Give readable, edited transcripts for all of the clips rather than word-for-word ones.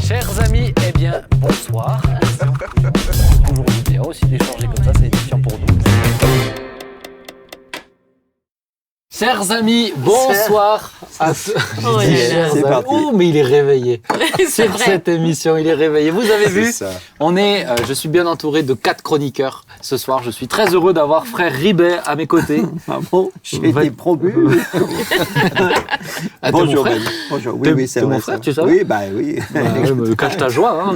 Chers amis, eh bien, bonsoir. Toujours bien aussi d'échanger comme ça, c'est édifiant pour nous. Chers amis, bonsoir. Oh, mais il est réveillé. Sur cette émission, il est réveillé. Vous avez vu, je suis bien entouré de 4 chroniqueurs ce soir. Je suis très heureux d'avoir frère Ribet à mes côtés. Ah bon, j'ai été promu. Bonjour, Ben. Bonjour. Oui, c'est mon frère, tu sais. Oui, oui. Cache ta joie. Hein,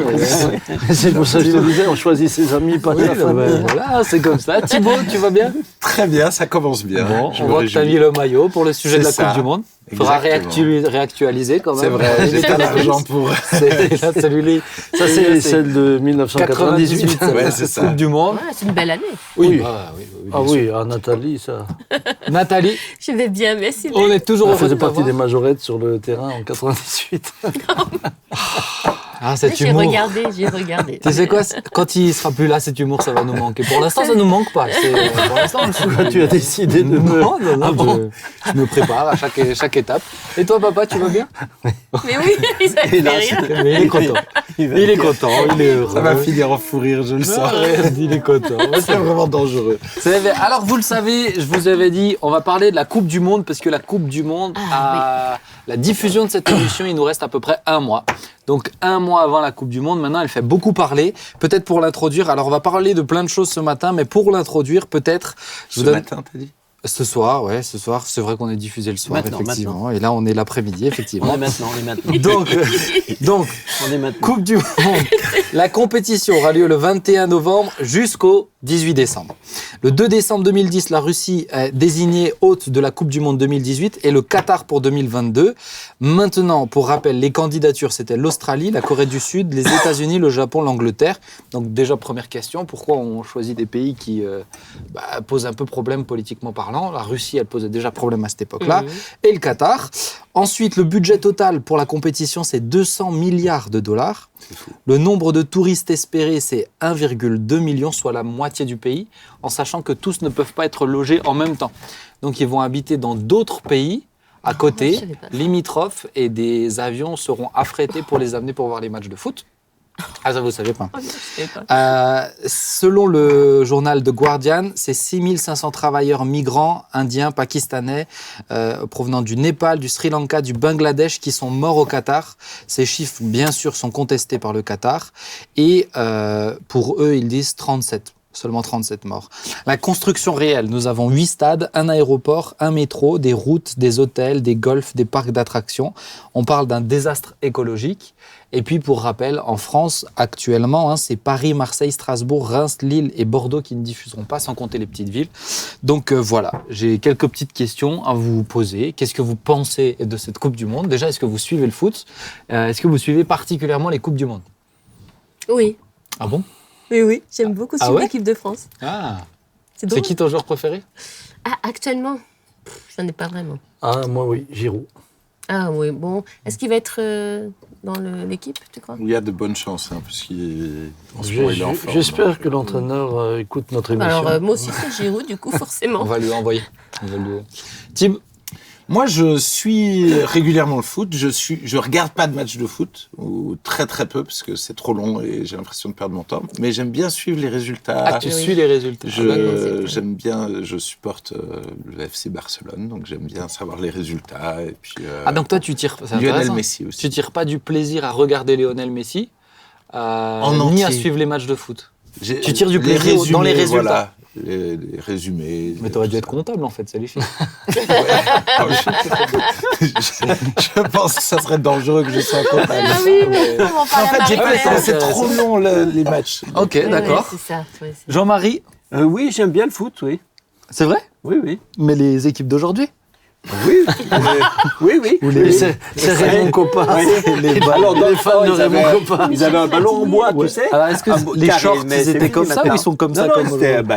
c'est pour ça que je te disais, on choisit ses amis, pas la famille. Voilà, c'est comme ça. Thibaut, tu vas bien? Très bien, ça commence bien. Bon, on voit que tu as mis le maillot pour le sujet de la Coupe du Monde. Il faudra réactualiser quand même. C'est vrai, j'ai pas d'argent pour... Ça, c'est celle de 1998. Ouais, c'est ça. Coupe du Monde. Ouais, c'est une belle année. Oui. Oui, Nathalie, ça. Nathalie. Je vais bien, merci. On est toujours On au faisait partie des majorettes sur le terrain en 98. Ah, cet j'ai humour. J'ai regardé. Tu sais quoi, quand il sera plus là, cet humour, ça va nous manquer. Pour l'instant, ça nous manque pas. Pour l'instant, tu as décidé de me... Je me prépare à chaque étape. Et toi, papa, tu vas bien? Mais oui, ça fait rire. Mais il est content. Il est content, il est heureux. Ça va finir en fou rire, je le sens. Il est content. C'est vraiment dangereux. Alors, vous le savez, je vous avais dit, on va parler de la Coupe du Monde, parce que la Coupe du Monde, la diffusion de cette émission, il nous reste à peu près 1 mois. Donc 1 mois avant la Coupe du Monde, maintenant elle fait beaucoup parler. Peut-être pour l'introduire, alors on va parler de plein de choses ce matin, mais pour l'introduire, peut-être... Matin, t'as dit? Ce soir, c'est vrai qu'on est diffusé le soir, effectivement. Maintenant. Et là, on est l'après-midi, effectivement. On est maintenant. Donc, on est maintenant. Coupe du Monde. La compétition aura lieu le 21 novembre jusqu'au 18 décembre. Le 2 décembre 2010, la Russie est désignée hôte de la Coupe du Monde 2018 et le Qatar pour 2022. Maintenant, pour rappel, les candidatures, c'était l'Australie, la Corée du Sud, les États-Unis, le Japon, l'Angleterre. Donc déjà, première question, pourquoi on choisit des pays qui posent un peu problème politiquement parlant? La Russie, elle posait déjà problème à cette époque-là. Et le Qatar. Ensuite, le budget total pour la compétition, c'est 200 milliards de dollars. Le nombre de touristes espérés, c'est 1,2 million, soit la moitié du pays, en sachant que tous ne peuvent pas être logés en même temps. Donc, ils vont habiter dans d'autres pays à côté, limitrophes, et des avions seront affrétés pour les amener pour voir les matchs de foot. Ah, ça, vous ne savez pas. Selon le journal The Guardian, c'est 6500 travailleurs migrants, indiens, pakistanais, provenant du Népal, du Sri Lanka, du Bangladesh, qui sont morts au Qatar. Ces chiffres, bien sûr, sont contestés par le Qatar. Et pour eux, ils disent 37. Seulement 37 morts. La construction réelle, nous avons 8 stades, un aéroport, un métro, des routes, des hôtels, des golfs, des parcs d'attractions. On parle d'un désastre écologique. Et puis, pour rappel, en France, actuellement, c'est Paris, Marseille, Strasbourg, Reims, Lille et Bordeaux qui ne diffuseront pas, sans compter les petites villes. Donc voilà, j'ai quelques petites questions à vous poser. Qu'est-ce que vous pensez de cette Coupe du Monde? Déjà, est-ce que vous suivez le foot? Est-ce que vous suivez particulièrement les Coupes du Monde? Oui. Ah bon? Oui, j'aime beaucoup suivre l'équipe de France. Ah, c'est qui ton joueur préféré? Actuellement, j'en ai pas vraiment. Ah, moi oui, Giroud. Ah oui, bon. Est-ce qu'il va être dans l'équipe, tu crois? Il y a de bonnes chances, parce qu'il est en forme. J'espère que l'entraîneur écoute notre émission. Alors, moi aussi, c'est Giroud, du coup, forcément. On va lui envoyer. Tim? Moi, je suis régulièrement le foot. Je regarde pas de match de foot, ou très très peu, parce que c'est trop long et j'ai l'impression de perdre mon temps. Mais j'aime bien suivre les résultats. Ah, tu suis les résultats. J'aime bien, je supporte le FC Barcelone, donc j'aime bien savoir les résultats. Et puis, donc toi, tu tires. Lionel Messi aussi. Tu tires pas du plaisir à regarder Lionel Messi, ni à suivre les matchs de foot. Tu tires du plaisir dans les résultats. Voilà. Les résumés. Mais t'aurais dû être comptable en fait, ça les fait. Je pense que ça serait dangereux que je sois comptable. Ah oui, mais comment pas en fait, c'est trop long les matchs. Ok, d'accord. Ouais, c'est ça. Jean-Marie? Oui, j'aime bien le foot, oui. C'est vrai? Oui. Mais les équipes d'aujourd'hui? Oui. C'est Raymond Kopa. Alors, dans les fans de Raymond Kopa. Ils avaient un ballon en bois, tu sais. Alors, est-ce que les shorts, ils étaient comme ça ou ils sont comme ça?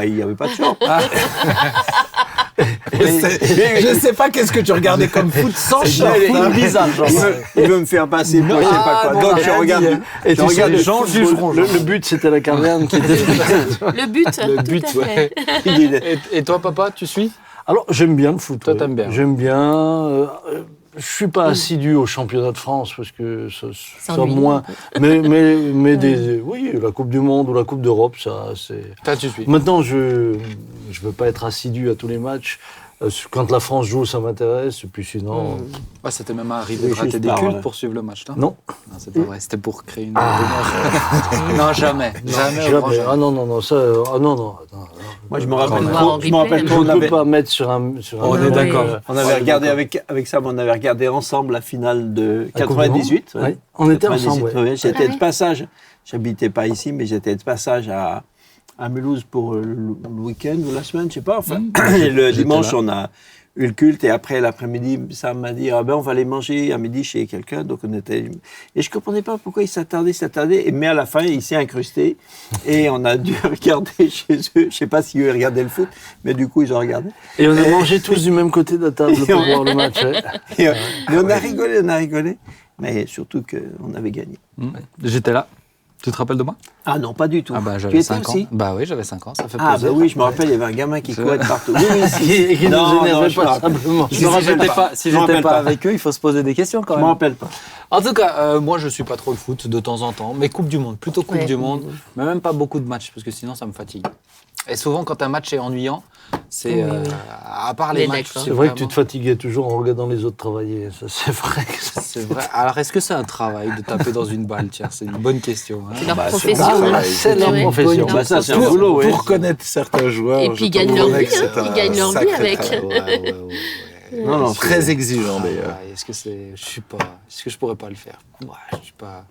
Il n'y avait pas de shorts. Je sais pas qu'est-ce que tu regardais comme foot sans short. Bizarre, il veut me faire passer pour je sais pas quoi. Donc, je regarde. Et tu regardes les gens jugeront. Le but, c'était la caverne qui était... Le but, ouais. Et toi, papa, tu suis? Alors, j'aime bien le foot. Toi, t'aimes bien? J'aime bien. Je suis pas assidu au championnat de France parce que ça ennuyeux, moins. un Mais oui, la Coupe du Monde ou la Coupe d'Europe, ça c'est. Toi, tu suis. Maintenant, je veux pas être assidu à tous les matchs. Quand la France joue, ça m'intéresse. Et puis sinon, Ouais, c'était même arrivé de Oui, rater juste des par, cultes pour suivre le match, là. non. Non, c'est pas vrai. C'était pour créer une rumeur. Non, jamais. Jamais. au grand Jamais. jamais. Ah non, ça. Ah non. Moi, je me rappelle même. trop. Je me rappelle Je trop. ne peux pas mettre sur un. On est d'accord. On avait regardé avec Sam, on avait regardé ensemble la finale de La Coupe du Monde. 98. Ouais. On était 98, ensemble. Ouais. ouais. J'étais Ah de oui. passage. J'habitais pas ici, mais j'étais de passage à Mulhouse pour le week-end ou la semaine, je sais pas. Enfin, et le dimanche, là. on a eu le culte et après l'après-midi, Sam m'a dit on va aller manger à midi chez quelqu'un. Donc on était et je comprenais pas pourquoi il s'attardait. Mais à la fin, il s'est incrusté et on a dû regarder chez eux. Je sais pas si eux regardaient le foot, mais du coup ils ont regardé. Et on a mangé tous du même côté de la table pour voir le match. Ouais. Et, mais on a rigolé, mais surtout qu'on avait gagné. J'étais là. Tu te rappelles de moi? Ah non, pas du tout. Ah bah Tu j'avais étais 5 ans. aussi Bah oui, j'avais 5 ans, ça fait Ah plaisir. bah oui, je me rappelle, il y avait un gamin qui courait de partout. Oui, Et qui Non, nous non, énervait je me pas rappelle. simplement. Si Je me rappelle pas. avec eux, il faut se poser des questions quand Je me même. rappelle pas. En tout cas, moi je suis pas trop le foot de temps en temps, mais Coupe du Monde, plutôt Coupe Ouais, du Coupe Monde, du Monde. mais même pas beaucoup de matchs parce que sinon ça me fatigue. Et souvent quand un match est ennuyant, c'est Oui, oui. à part les Mais matchs. d'accord. C'est vrai que tu te fatiguais toujours en regardant les autres travailler. Ça, c'est vrai. C'est vrai. Alors est-ce que c'est un travail de taper dans une balle? Tiens, c'est une bonne question. hein. C'est leur Bah, profession. ça, hein. c'est leur Ouais. profession. Bah ça, c'est un Pour- boulot, ouais. Pour connaître certains joueurs, Et puis, je ils gagnent peux leur vous vie, avouer que hein. c'est un Ils gagnent leur vie sacré avec. travail. Ouais. Non, non, Très exigeant d'ailleurs. Ah, est-ce que je pourrais pas le faire? Ouais, je suis pas.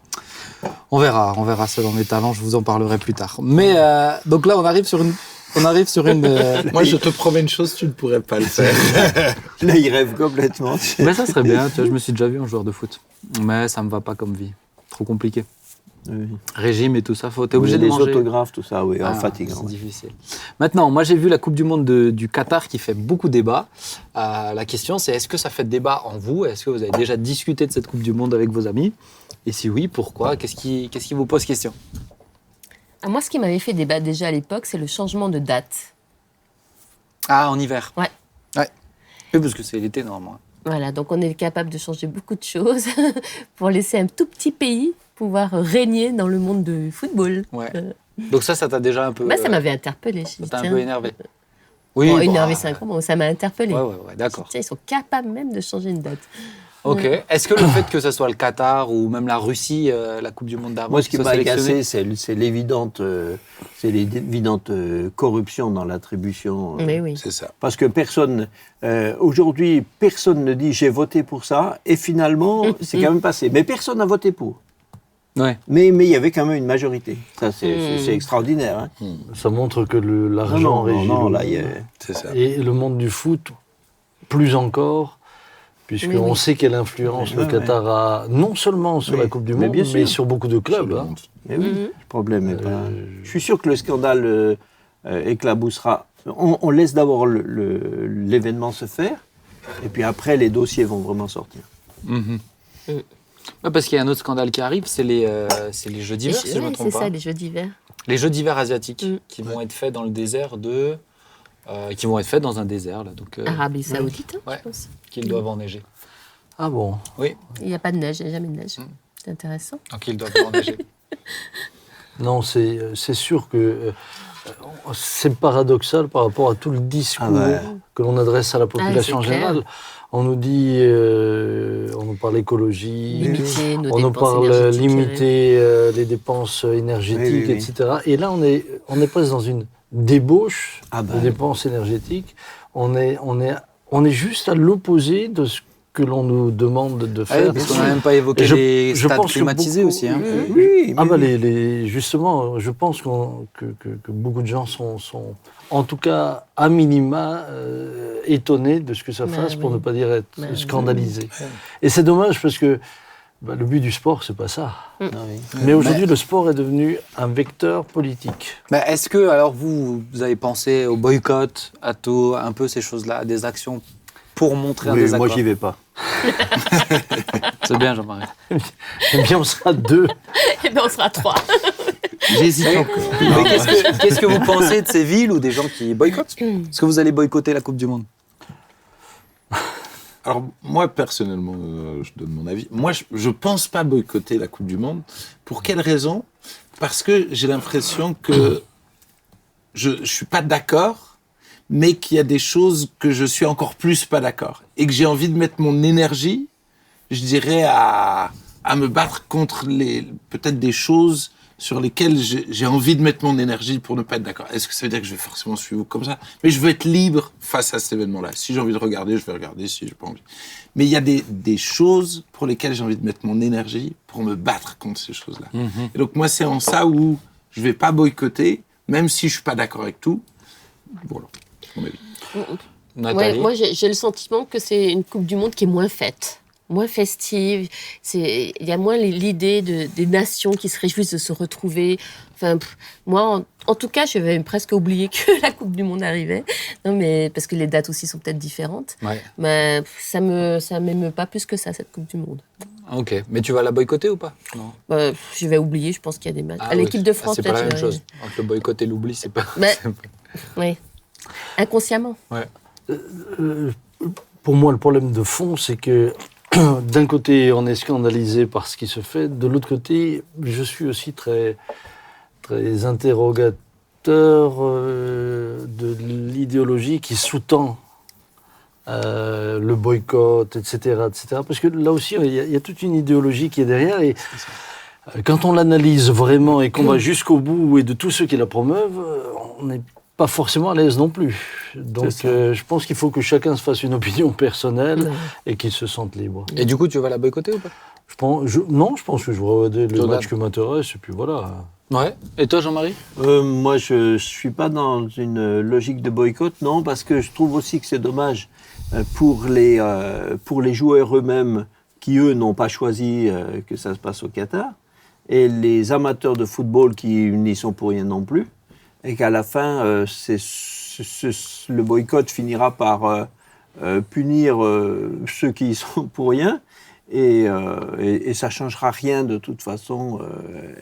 On verra selon mes talents. Je vous en parlerai plus tard. Mais donc là, on arrive sur une. Moi, je te promets une chose, tu ne pourrais pas le faire. Là, il rêve complètement. Mais ça serait bien. Tu vois, je me suis déjà vu en joueur de foot, mais ça me va pas comme vie. Trop compliqué. Oui. Régime et tout ça, t'es obligé de les manger. autographes, tout ça, oui, en Ah, fatigant. c'est ouais. difficile. Maintenant, moi j'ai vu la Coupe du Monde du Qatar qui fait beaucoup débat. La question c'est est-ce que ça fait débat en vous? Est-ce que vous avez déjà discuté de cette Coupe du Monde avec vos amis? Et si oui, pourquoi? Qu'est-ce qui vous pose question? Ah, moi, ce qui m'avait fait débat déjà à l'époque, c'est le changement de date. Ah, en hiver. Ouais. Oui, parce que c'est l'été normalement. Voilà, donc on est capable de changer beaucoup de choses pour laisser un tout petit pays pouvoir régner dans le monde du football. Ouais. Donc ça t'a déjà un peu. Bah, ça m'avait interpellée. ça t'a un peu énervé. Oui. Bon, bon, énervé, c'est un grand mot, ça m'a interpellée. Ouais, d'accord. Tiens, ils sont capables même de changer une date. Ok. Est-ce que le fait que ce soit le Qatar ou même la Russie, la Coupe du Monde d'avant, Moi, ce qui soit m'a sélectionnée- agacé, c'est l'évidente corruption dans l'attribution. Mais oui. C'est ça. Parce que aujourd'hui, personne ne dit j'ai voté pour ça, et finalement, c'est quand même passé. Mais personne n'a voté pour. Ouais. Mais il y avait quand même une majorité. Ça, c'est extraordinaire. Hein. Ça montre que l'argent régit. non, le là, monde. il y a... C'est ça. Et le monde du foot, plus encore, puisqu'on Oui. sait quelle influence Ouais, le ouais. Qatar a, non seulement sur Oui, la Coupe du mais Monde, bien mais sûr. sur beaucoup de clubs. Hein. Mais oui, Mhm. le problème est pas... Je suis sûr que le scandale éclaboussera. On laisse d'abord l'événement se faire, et puis après, les dossiers vont vraiment sortir. Mhm. Ouais, parce qu'il y a un autre scandale qui arrive, c'est les Jeux d'hiver, si je ne me Oui, trompe c'est pas. ça, les Jeux d'hiver. Les Jeux d'hiver asiatiques Mm. qui vont être faits dans le désert qui vont être faits dans un désert, là, donc Arabie Saoudite, hein, Ouais. je pense. qu'ils doivent enneiger. Ah bon? Oui, Il n'y a pas de neige, il n'y a jamais de neige. Mm. C'est intéressant. donc ils doivent enneiger. Non, c'est sûr que c'est paradoxal par rapport à tout le discours Ah ouais. que l'on adresse à la population c'est clair. générale. On nous dit, on nous parle écologie, Limiter nos on nous dépenses parle énergétiques. limiter les dépenses énergétiques, Oui, oui, oui. etc. Et là, on est presque dans une débauche Ah bah. de dépenses énergétiques. On est juste à l'opposé de ce que l'on nous demande de Ah oui, faire. parce qu'on n'a même pas évoqué Et je- les je stades pense que climatisés beaucoup- aussi. Hein. Oui, Ah mais bah oui. justement, je pense que beaucoup de gens sont en tout cas à minima étonnés de ce que ça Bah fasse, pour oui. ne pas dire être Bah oui. scandalisés. Et c'est dommage parce que le but du sport, c'est pas ça. Ah oui. Mais aujourd'hui, le sport est devenu un vecteur politique. Mais est-ce que, alors vous avez pensé au boycott, à tout, un peu ces choses-là, à des actions pour montrer un Oui, désaccord? moi, j'y vais pas. C'est bien, Jean-Marie. Eh bien, on sera deux. Eh bien, on sera 3. J'hésite encore. Mais qu'est-ce que vous pensez de ces villes ou des gens qui boycottent? Est-ce que vous allez boycotter la Coupe du Monde? Alors, moi, personnellement, je donne mon avis. Moi, je pense pas boycotter la Coupe du Monde. Pour quelle raison ? Parce que j'ai l'impression que je suis pas d'accord, mais qu'il y a des choses que je suis encore plus pas d'accord. Et que j'ai envie de mettre mon énergie, je dirais, à me battre contre peut-être des choses sur lesquelles j'ai envie de mettre mon énergie pour ne pas être d'accord. Est-ce que ça veut dire que je vais forcément suivre comme ça ? Mais je veux être libre face à cet événement-là. Si j'ai envie de regarder, je vais regarder. Si j'ai pas envie. Mais il y a des choses pour lesquelles j'ai envie de mettre mon énergie pour me battre contre ces choses-là. Et donc moi, c'est en ça où je vais pas boycotter, même si je suis pas d'accord avec tout. Voilà, c'est mon avis. Nathalie. Moi, j'ai le sentiment que c'est une Coupe du Monde qui est moins faite, moins festive. Il y a moins l'idée des nations qui se réjouissent de se retrouver. Enfin, moi, en tout cas, je vais presque oublier que la Coupe du Monde arrivait. Non, mais parce que les dates aussi sont peut-être différentes. Ouais. Mais ça m'émeut pas plus que ça, cette Coupe du Monde. Ok, mais tu vas la boycotter ou pas ? Non. Je vais oublier, je pense qu'il y a des matchs. Ah À l'équipe oui. de France, c'est pas la peut-être, même chose. Entre le boycott et l'oubli, c'est pas. Mais- Oui, inconsciemment. Pour moi, le problème de fond, c'est que d'un côté, on est scandalisé par ce qui se fait. De l'autre côté, je suis aussi très, très interrogateur de l'idéologie qui sous-tend le boycott, etc., etc. Parce que là aussi, il y a toute une idéologie qui est derrière. Et quand on l'analyse vraiment et qu'on va jusqu'au bout et de tous ceux qui la promeuvent, on n'est pas forcément à l'aise non plus. Donc je pense qu'il faut que chacun se fasse une opinion personnelle et qu'il se sente libre. Et du coup, tu vas la boycotter ou pas ? Non, je pense que je vais regarder le Jordan. match qui m'intéresse et puis voilà. Ouais. Et toi, Jean-Marie ? Moi, je suis pas dans une logique de boycott, non, parce que je trouve aussi que c'est dommage pour les joueurs eux-mêmes qui, eux, n'ont pas choisi que ça se passe au Qatar, et les amateurs de football qui n'y sont pour rien non plus, et qu'à la fin, le boycott finira par punir ceux qui y sont pour rien. Et ça ne changera rien de toute façon,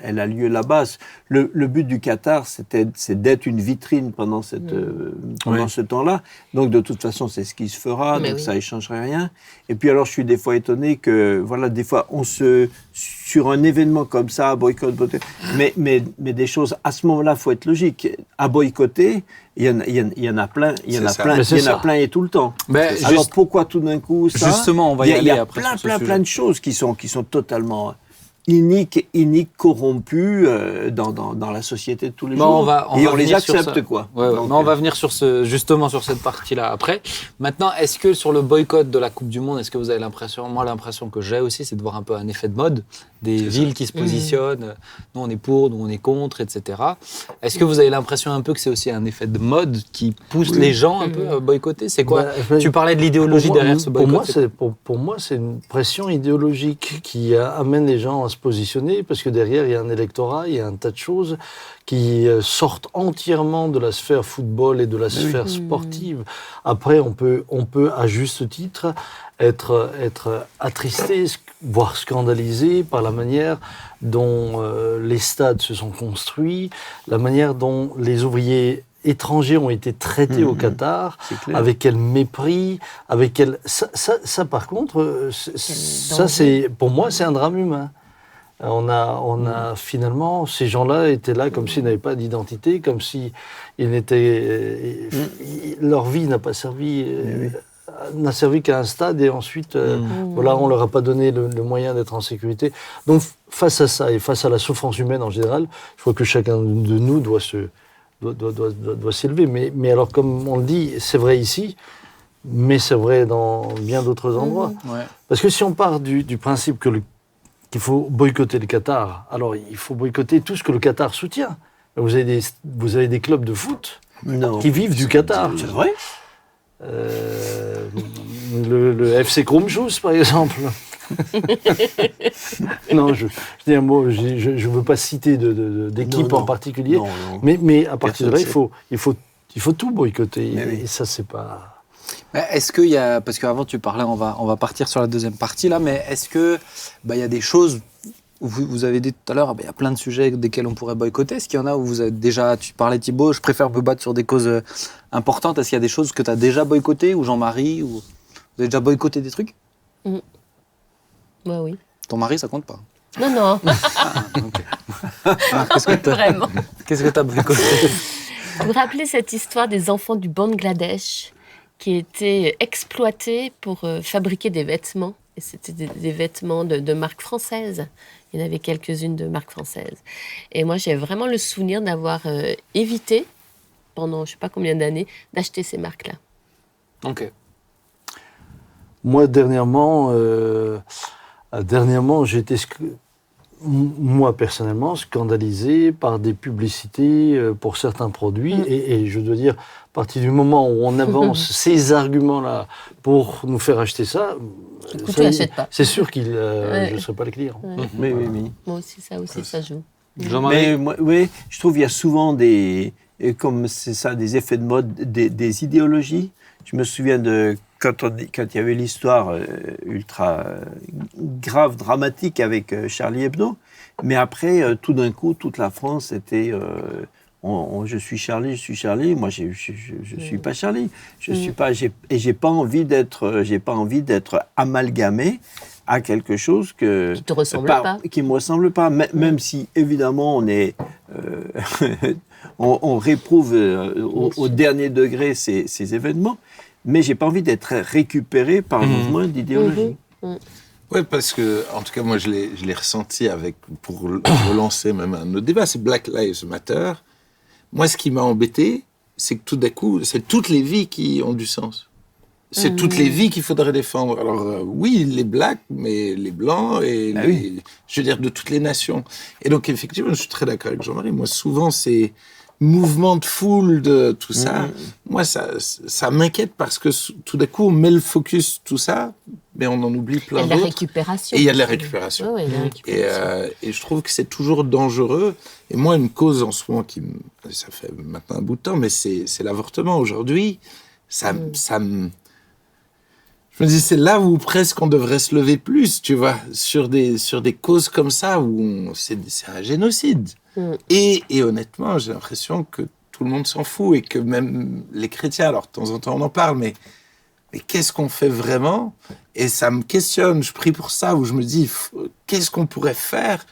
elle a lieu là-bas. Le but du Qatar, c'est d'être une vitrine pendant ce temps-là. Donc de toute façon, c'est ce qui se fera, donc ça ne changerait rien. Et puis alors, je suis des fois étonné que, voilà, des fois, sur un événement comme ça, boycott, mais des choses, à ce moment-là, il faut être logique. À boycotter, il y en a plein et tout le temps. Mais Alors pourquoi tout d'un coup ça ? Justement, on va y aller après. Il y a plein de choses qui sont totalement iniques, corrompues dans la société de tous les jours. On les accepte, quoi. Ouais, Donc, mais on va venir justement sur cette partie-là après. Maintenant, est-ce que sur le boycott de la Coupe du Monde, est-ce que vous avez l'impression, moi l'impression que j'ai aussi, c'est de voir un peu un effet de mode, des villes qui se positionnent, nous on est pour, nous on est contre, etc. Est-ce que vous avez l'impression un peu que c'est aussi un effet de mode qui pousse les gens un peu à boycotter ? C'est quoi ? Tu parlais de l'idéologie derrière ce boycott. Pour moi, c'est une pression idéologique qui amène les gens à se positionner, parce que derrière, il y a un électorat, il y a un tas de choses qui sortent entièrement de la sphère football et de la sphère sportive. Après, on peut, à juste titre, être attristé, voire scandalisé par la manière dont les stades se sont construits, la manière dont les ouvriers étrangers ont été traités au Qatar, avec quel mépris, avec quel... Ça par contre, pour moi, c'est un drame humain. On a finalement, ces gens-là étaient là comme s'ils n'avaient pas d'identité, comme si leur vie n'a pas servi, n'a servi qu'à un stade, et ensuite, voilà, on leur a pas donné le moyen d'être en sécurité. Donc, face à ça et face à la souffrance humaine en général, je crois que chacun de nous doit s'élever. Mais alors, comme on le dit, c'est vrai ici, mais c'est vrai dans bien d'autres endroits. Parce que si on part du principe qu'il faut boycotter le Qatar, alors il faut boycotter tout ce que le Qatar soutient. Vous avez des clubs de foot qui vivent du Qatar. C'est vrai ? Le FC Krumjus, par exemple. Non, je dis un mot, je ne veux pas citer d'équipe en particulier, mais à partir de là, il faut tout boycotter. Et ça, c'est pas... Est-ce qu'il y a, parce qu'avant tu parlais, on va partir sur la deuxième partie là, mais est-ce que il y a des choses où vous avez dit tout à l'heure, il y a plein de sujets desquels on pourrait boycotter. Est-ce qu'il y en a où vous avez déjà, tu parlais Thibaut, je préfère me battre sur des causes importantes. Est-ce qu'il y a des choses que tu as déjà boycottées, ou Jean-Marie, ou vous Vous avez déjà boycotté des trucs? Ouais, oui. Ton mari, ça compte pas? Non, non, vraiment. Qu'est-ce que t'as boycotté? Vous vous rappelez cette histoire des enfants du Bangladesh qui étaient exploités pour fabriquer des vêtements? Et c'était des vêtements de marque française. Il y en avait quelques-unes de marque française. Et moi, j'ai vraiment le souvenir d'avoir évité, pendant je ne sais pas combien d'années, d'acheter ces marques-là. Ok. Moi, dernièrement, j'ai été, moi, personnellement, scandalisé par des publicités pour certains produits. Et je dois dire, à partir du moment où on avance ces arguments-là pour nous faire acheter ça, Du coup, tu l'achètes pas. c'est sûr que je ne serai pas le client. Oui, oui, oui. Moi aussi, ça joue. Jean-Marie? Mais moi, oui, je trouve qu'il y a souvent comme c'est ça, des effets de mode, des idéologies. Je me souviens de quand il y avait l'histoire ultra grave, dramatique avec Charlie Hebdo. Mais après, tout d'un coup, toute la France était je suis Charlie, je suis Charlie. Moi, je suis pas Charlie. Je suis pas. J'ai pas envie d'être amalgamé à quelque chose qui te ressemble pas. Qui me ressemble pas. Même si évidemment on est on réprouve au dernier degré ces événements, mais j'ai pas envie d'être récupéré par un mouvement d'idéologie. Oui, parce que, en tout cas, moi, je l'ai ressenti pour relancer même un autre débat, c'est Black Lives Matter. Moi, ce qui m'a embêté, c'est que tout d'un coup, c'est toutes les vies qui ont du sens. C'est toutes les vies qu'il faudrait défendre. Alors, oui, les blacks, mais les blancs et je veux dire, de toutes les nations. Et donc, effectivement, je suis très d'accord avec Jean-Marie. Moi, souvent, ces mouvements de foule, de tout ça, moi, ça m'inquiète parce que tout d'un coup, on met le focus, tout ça, mais on en oublie plein d'autres. Et la récupération. Et il y a de la récupération. Oui, la récupération. Et je trouve que c'est toujours dangereux. Et moi, une cause en ce moment ça fait maintenant un bout de temps, mais c'est l'avortement. Aujourd'hui, ça me... Je me dis, c'est là où presque on devrait se lever plus, tu vois, sur des causes comme ça, où c'est un génocide. Et honnêtement, j'ai l'impression que tout le monde s'en fout, et que même les chrétiens, alors de temps en temps on en parle, mais qu'est-ce qu'on fait vraiment? Et ça me questionne, je prie pour ça, où je me dis, qu'est-ce qu'on pourrait faire?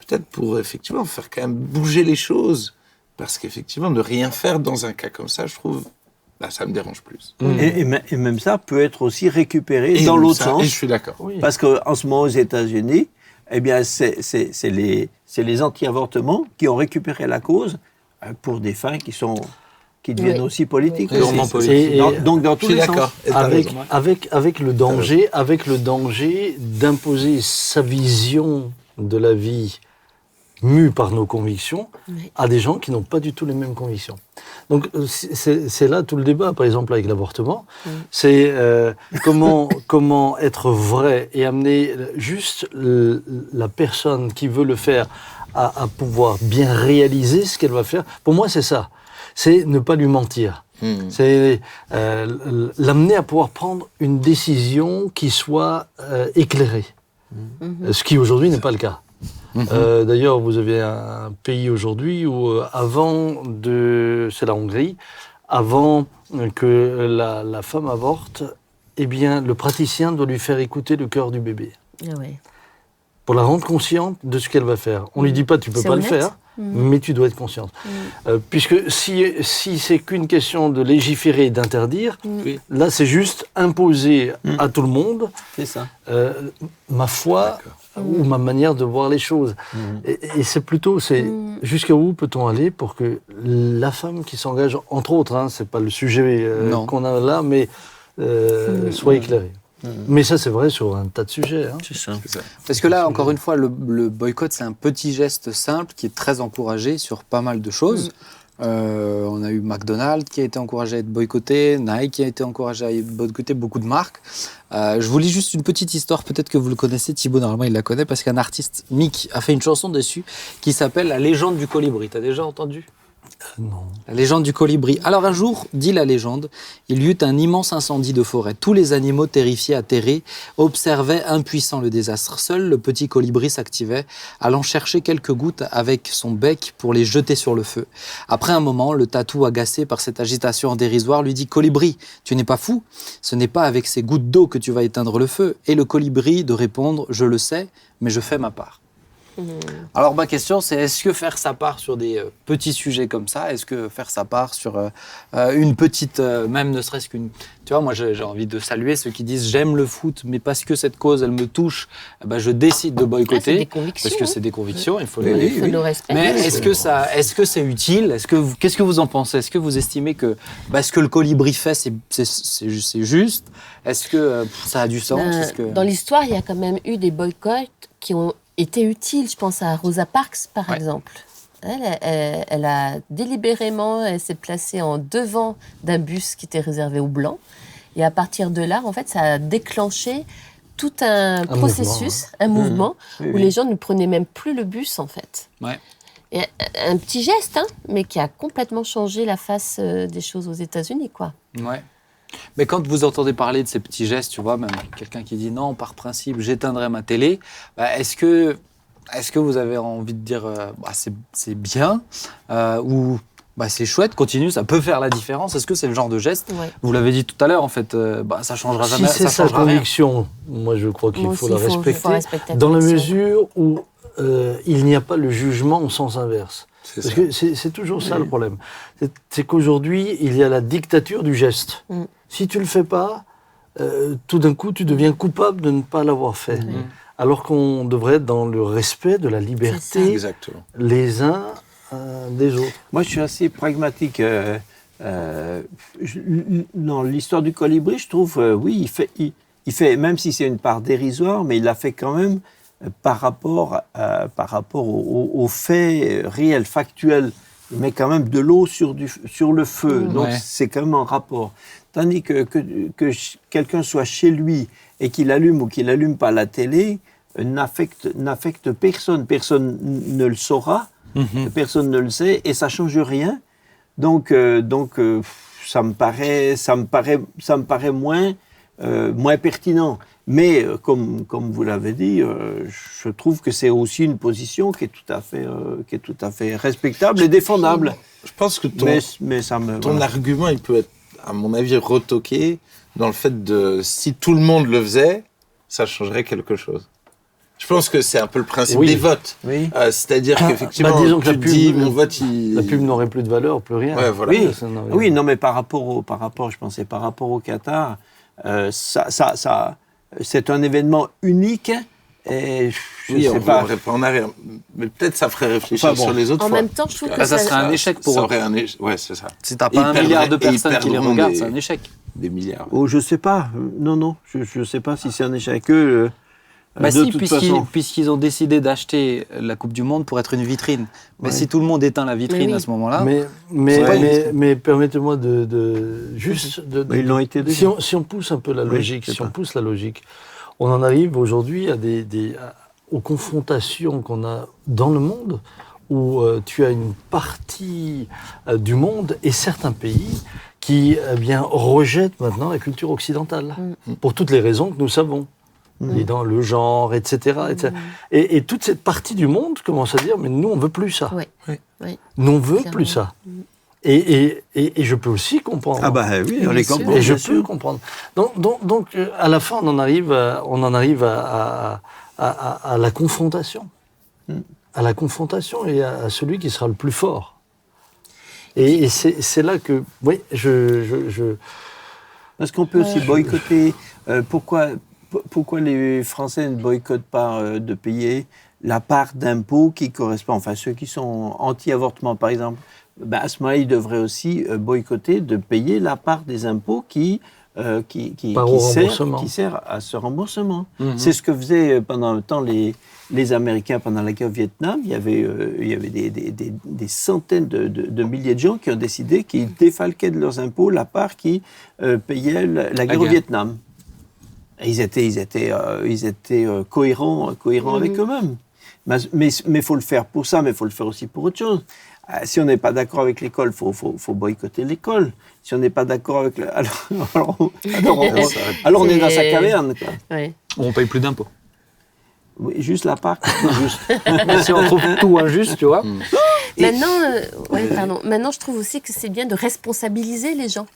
Peut-être pour effectivement faire quand même bouger les choses, parce qu'effectivement, ne rien faire dans un cas comme ça, je trouve... ça me dérange plus. Et même ça peut être aussi récupéré dans l'autre sens. Et je suis d'accord. Oui. Parce qu'en ce moment, aux États-Unis, eh bien, c'est les anti-avortements qui ont récupéré la cause pour des fins qui deviennent aussi politiques. Oui, purement politiques. Donc, dans tous les sens. Avec le danger d'imposer sa vision de la vie mue par nos convictions à des gens qui n'ont pas du tout les mêmes convictions. Donc c'est là tout le débat, par exemple avec l'avortement. C'est comment être vrai et amener juste la personne qui veut le faire à pouvoir bien réaliser ce qu'elle va faire. Pour moi, c'est ça. C'est ne pas lui mentir. C'est l'amener à pouvoir prendre une décision qui soit éclairée. Ce qui aujourd'hui n'est pas le cas. D'ailleurs, vous avez un pays aujourd'hui où c'est la Hongrie, avant que la femme avorte, eh bien, le praticien doit lui faire écouter le cœur du bébé. Pour la rendre consciente de ce qu'elle va faire. On lui dit pas tu peux pas honnête. le faire, mais tu dois être consciente. Puisque si c'est qu'une question de légiférer et d'interdire, là c'est juste imposer à tout le monde C'est ça. ma foi ou ma manière de voir les choses. Et c'est plutôt, jusqu'à où peut-on aller pour que la femme qui s'engage, entre autres, c'est pas le sujet qu'on a là, mais soit éclairée. Mais ça, c'est vrai sur un tas de sujets. C'est ça. Parce que là, encore une fois, le boycott, c'est un petit geste simple qui est très encouragé sur pas mal de choses. On a eu McDonald's qui a été encouragé à être boycotté, Nike qui a été encouragé à être boycotté, beaucoup de marques. Je vous lis juste une petite histoire, peut-être que vous le connaissez, Thibaut, normalement il la connaît, parce qu'un artiste, Mick, a fait une chanson dessus qui s'appelle La légende du colibri. T'as déjà entendu ? Non. La légende du colibri. Alors un jour, dit la légende, il y eut un immense incendie de forêt. Tous les animaux terrifiés, atterrés, observaient impuissants le désastre. Seul le petit colibri s'activait, allant chercher quelques gouttes avec son bec pour les jeter sur le feu. Après un moment, le tatou, agacé par cette agitation dérisoire, lui dit « Colibri, tu n'es pas fou ? Ce n'est pas avec ces gouttes d'eau que tu vas éteindre le feu. » Et le colibri de répondre « Je le sais, mais je fais ma part. » Alors ma question c'est, est-ce que faire sa part sur des petits sujets comme ça, est-ce que faire sa part sur une petite, même ne serait-ce qu'une... Tu vois, moi j'ai envie de saluer ceux qui disent j'aime le foot, mais parce que cette cause elle me touche, je décide de boycotter. C'est des convictions. Parce que c'est des convictions, il faut Oui, le dire. Il faut le respecter. Mais est-ce que c'est utile ? Qu'est-ce que vous en pensez ? Est-ce que vous estimez que ce que le colibri fait c'est juste ? Est-ce que ça a du sens ? Est-ce que... Dans l'histoire, il y a quand même eu des boycotts qui ont été utiles. Je pense à Rosa Parks, par exemple. Elle a délibérément, elle s'est placée en devant d'un bus qui était réservé aux Blancs. Et à partir de là, en fait, ça a déclenché tout un processus, un mouvement, où les gens ne prenaient même plus le bus, en fait. Ouais. Et un petit geste, mais qui a complètement changé la face des choses aux États-Unis, quoi. Ouais. Mais quand vous entendez parler de ces petits gestes, tu vois, même quelqu'un qui dit non, par principe, j'éteindrai ma télé, est-ce que vous avez envie de dire c'est bien ou c'est chouette, continue, ça peut faire la différence ? Est-ce que c'est le genre de geste ? Vous l'avez dit tout à l'heure, en fait, ça changera jamais. Si c'est sa conviction, moi je crois qu'il faut la respecter, dans la mesure où il n'y a pas le jugement au sens inverse. Parce que c'est toujours ça le problème. C'est qu'aujourd'hui, il y a la dictature du geste. Si tu ne le fais pas, tout d'un coup, tu deviens coupable de ne pas l'avoir fait. Alors qu'on devrait être dans le respect de la liberté les uns des autres. Moi, je suis assez pragmatique. Dans l'histoire du colibri, je trouve, oui, il fait, même si c'est une part dérisoire, mais il l'a fait quand même par rapport aux faits réels, factuels. Il met quand même de l'eau sur le feu, donc c'est quand même un rapport. Tandis que quelqu'un soit chez lui et qu'il allume ou qu'il n'allume pas la télé, n'affecte personne. Personne ne le saura, personne ne le sait, et ça ne change rien. Donc ça me paraît moins pertinent. Mais comme vous l'avez dit, je trouve que c'est aussi une position qui est tout à fait respectable et défendable. Je pense que ton argument, il peut être, à mon avis, retoqué dans le fait de si tout le monde le faisait, ça changerait quelque chose. Je pense que c'est un peu le principe des votes. Oui. C'est-à-dire qu'effectivement, disons que mon vote, la pub n'aurait plus de valeur, plus rien. Ouais, voilà. Oui, non, mais par rapport, je pensais par rapport au Qatar, c'est un événement unique. Et on ne pas en arrière. Mais peut-être ça ferait réfléchir sur les autres fois. En même temps, je trouve que ça serait un échec pour eux. Ouais, c'est ça. Si tu n'as pas 1 milliard de personnes qui les regardent, c'est un échec. Des milliards. Oh, je ne sais pas. Non, je ne sais pas si c'est un échec. Puisqu'ils ont décidé d'acheter la Coupe du Monde pour être une vitrine. Mais si tout le monde éteint la vitrine à ce moment-là... Mais permettez-moi juste... ils l'ont été déjà. Si on pousse un peu la logique, on en arrive aujourd'hui aux confrontations qu'on a dans le monde, où tu as une partie du monde et certains pays qui rejettent maintenant la culture occidentale, pour toutes les raisons que nous savons. Et dans le genre, etc. Et toute cette partie du monde commence à dire, mais nous, on ne veut plus ça. Nous, on ne veut plus ça. Et je peux aussi comprendre. Ah bah oui, on les comprend. Et je peux comprendre. Donc, à la fin, on en arrive à la confrontation. À la confrontation et à celui qui sera le plus fort. Et c'est là que, oui, Parce qu'on peut aussi boycotter. Pourquoi les Français ne boycottent pas de payer la part d'impôt qui correspond, enfin ceux qui sont anti-avortement par exemple, à ce moment-là, ils devraient aussi boycotter de payer la part des impôts qui sert à ce remboursement. C'est ce que faisaient pendant le temps les Américains pendant la guerre au Vietnam. Il y avait des centaines de milliers de gens qui ont décidé qu'ils défalquaient de leurs impôts la part qui payait la guerre au Vietnam. Ils étaient cohérents avec eux-mêmes. Mais faut le faire pour ça, mais faut le faire aussi pour autre chose. Si on n'est pas d'accord avec l'école, faut boycotter l'école. Si on n'est pas d'accord avec alors on est dans sa caverne, quoi. Ouais. On paye plus d'impôts. Oui, juste la part. Juste. Si on trouve tout injuste, tu vois. Maintenant, je trouve aussi que c'est bien de responsabiliser les gens.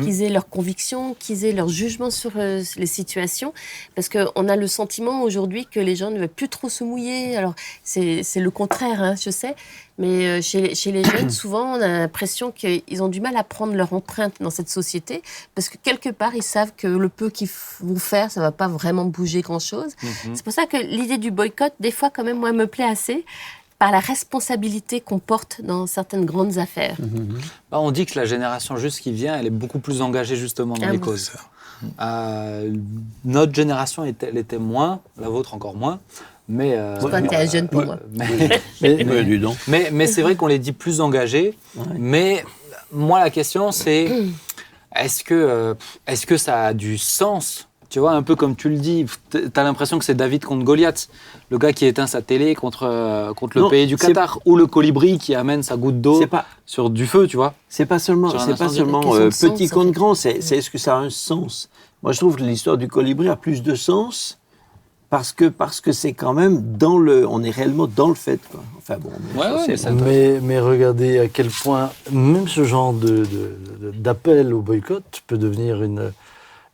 Qu'ils aient leurs convictions, qu'ils aient leur jugement sur les situations. Parce qu'on a le sentiment aujourd'hui que les gens ne veulent plus trop se mouiller. Alors, c'est le contraire, hein, je sais. Mais chez les jeunes, souvent, on a l'impression qu'ils ont du mal à prendre leur empreinte dans cette société. Parce que quelque part, ils savent que le peu qu'ils vont faire, ça ne va pas vraiment bouger grand-chose. C'est pour ça que l'idée du boycott, des fois, quand même, moi, me plaît assez. Par la responsabilité qu'on porte dans certaines grandes affaires. On dit que la génération juste qui vient, elle est beaucoup plus engagée justement dans les causes. Notre génération l'était moins, la vôtre encore moins. Mais toi, t'es jeune pour moi. Mais c'est vrai qu'on les dit plus engagés. Ouais. Mais moi, la question, c'est est-ce que ça a du sens? Tu vois, un peu comme tu le dis, t'as l'impression que c'est David contre Goliath, le gars qui éteint sa télé contre le pays du Qatar, ou le colibri qui amène sa goutte d'eau sur du feu, tu vois. C'est pas seulement petit contre grand, c'est est-ce que ça a un sens? Moi, je trouve que l'histoire du colibri a plus de sens parce que c'est quand même on est réellement dans le fait, quoi. Enfin bon. Mais regardez à quel point même ce genre d'appel au boycott peut devenir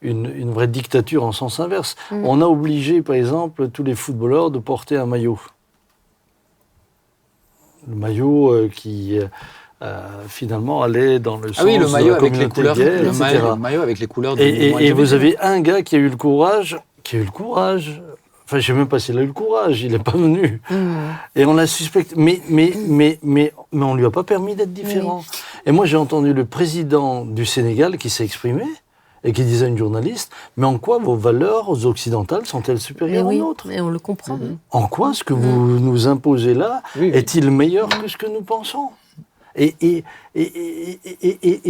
une vraie dictature en sens inverse. On a obligé, par exemple, tous les footballeurs de porter un maillot. Le maillot qui, finalement, allait dans le sens le maillot de la avec les couleurs, gay, le maillot avec les couleurs du Et vous avez un gars qui a eu le courage, enfin, je ne sais même pas s'il a eu le courage, il n'est pas venu. Et on l'a suspecté. Mais on ne lui a pas permis d'être différent. Et moi, j'ai entendu le président du Sénégal qui s'est exprimé, et qui disait à une journaliste, mais en quoi vos valeurs occidentales sont-elles supérieures aux nôtres? Mais on le comprend. En quoi ce que vous nous imposez là est-il meilleur que ce que nous pensons? Et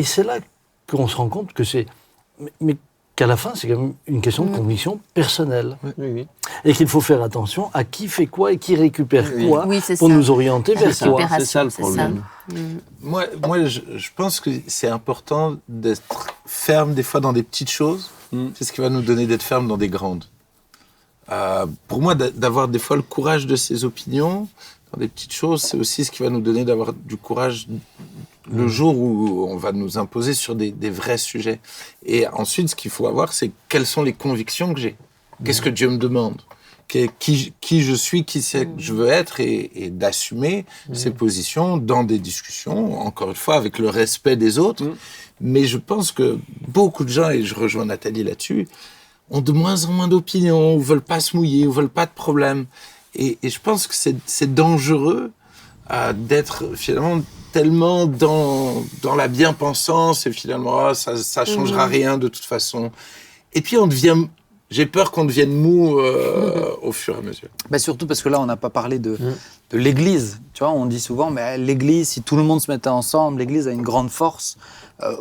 c'est là qu'on se rend compte que c'est... Mais qu'à la fin, c'est quand même une question de conviction personnelle. Et qu'il faut faire attention à qui fait quoi et qui récupère quoi pour nous orienter vers quoi. C'est ça le problème. Moi, je pense que c'est important d'être ferme des fois dans des petites choses. C'est ce qui va nous donner d'être ferme dans des grandes. Pour moi, d'avoir des fois le courage de ses opinions dans des petites choses, c'est aussi ce qui va nous donner d'avoir du courage le jour où on va nous imposer sur des vrais sujets. Et ensuite, ce qu'il faut avoir, c'est quelles sont les convictions que j'ai. Qu'est-ce que Dieu me demande? Qui je suis, qui c'est que je veux être, et d'assumer ces positions dans des discussions, encore une fois, avec le respect des autres. Mais je pense que beaucoup de gens, et je rejoins Nathalie là-dessus, ont de moins en moins d'opinions, ou veulent pas se mouiller, ou veulent pas de problème. Et je pense que c'est dangereux d'être finalement tellement dans la bien-pensance, et finalement, ça changera rien de toute façon. Et puis j'ai peur qu'on devienne mou au fur et à mesure. Surtout parce que là, on n'a pas parlé de l'Église. Tu vois, on dit souvent, mais l'Église, si tout le monde se mettait ensemble, l'Église a une grande force.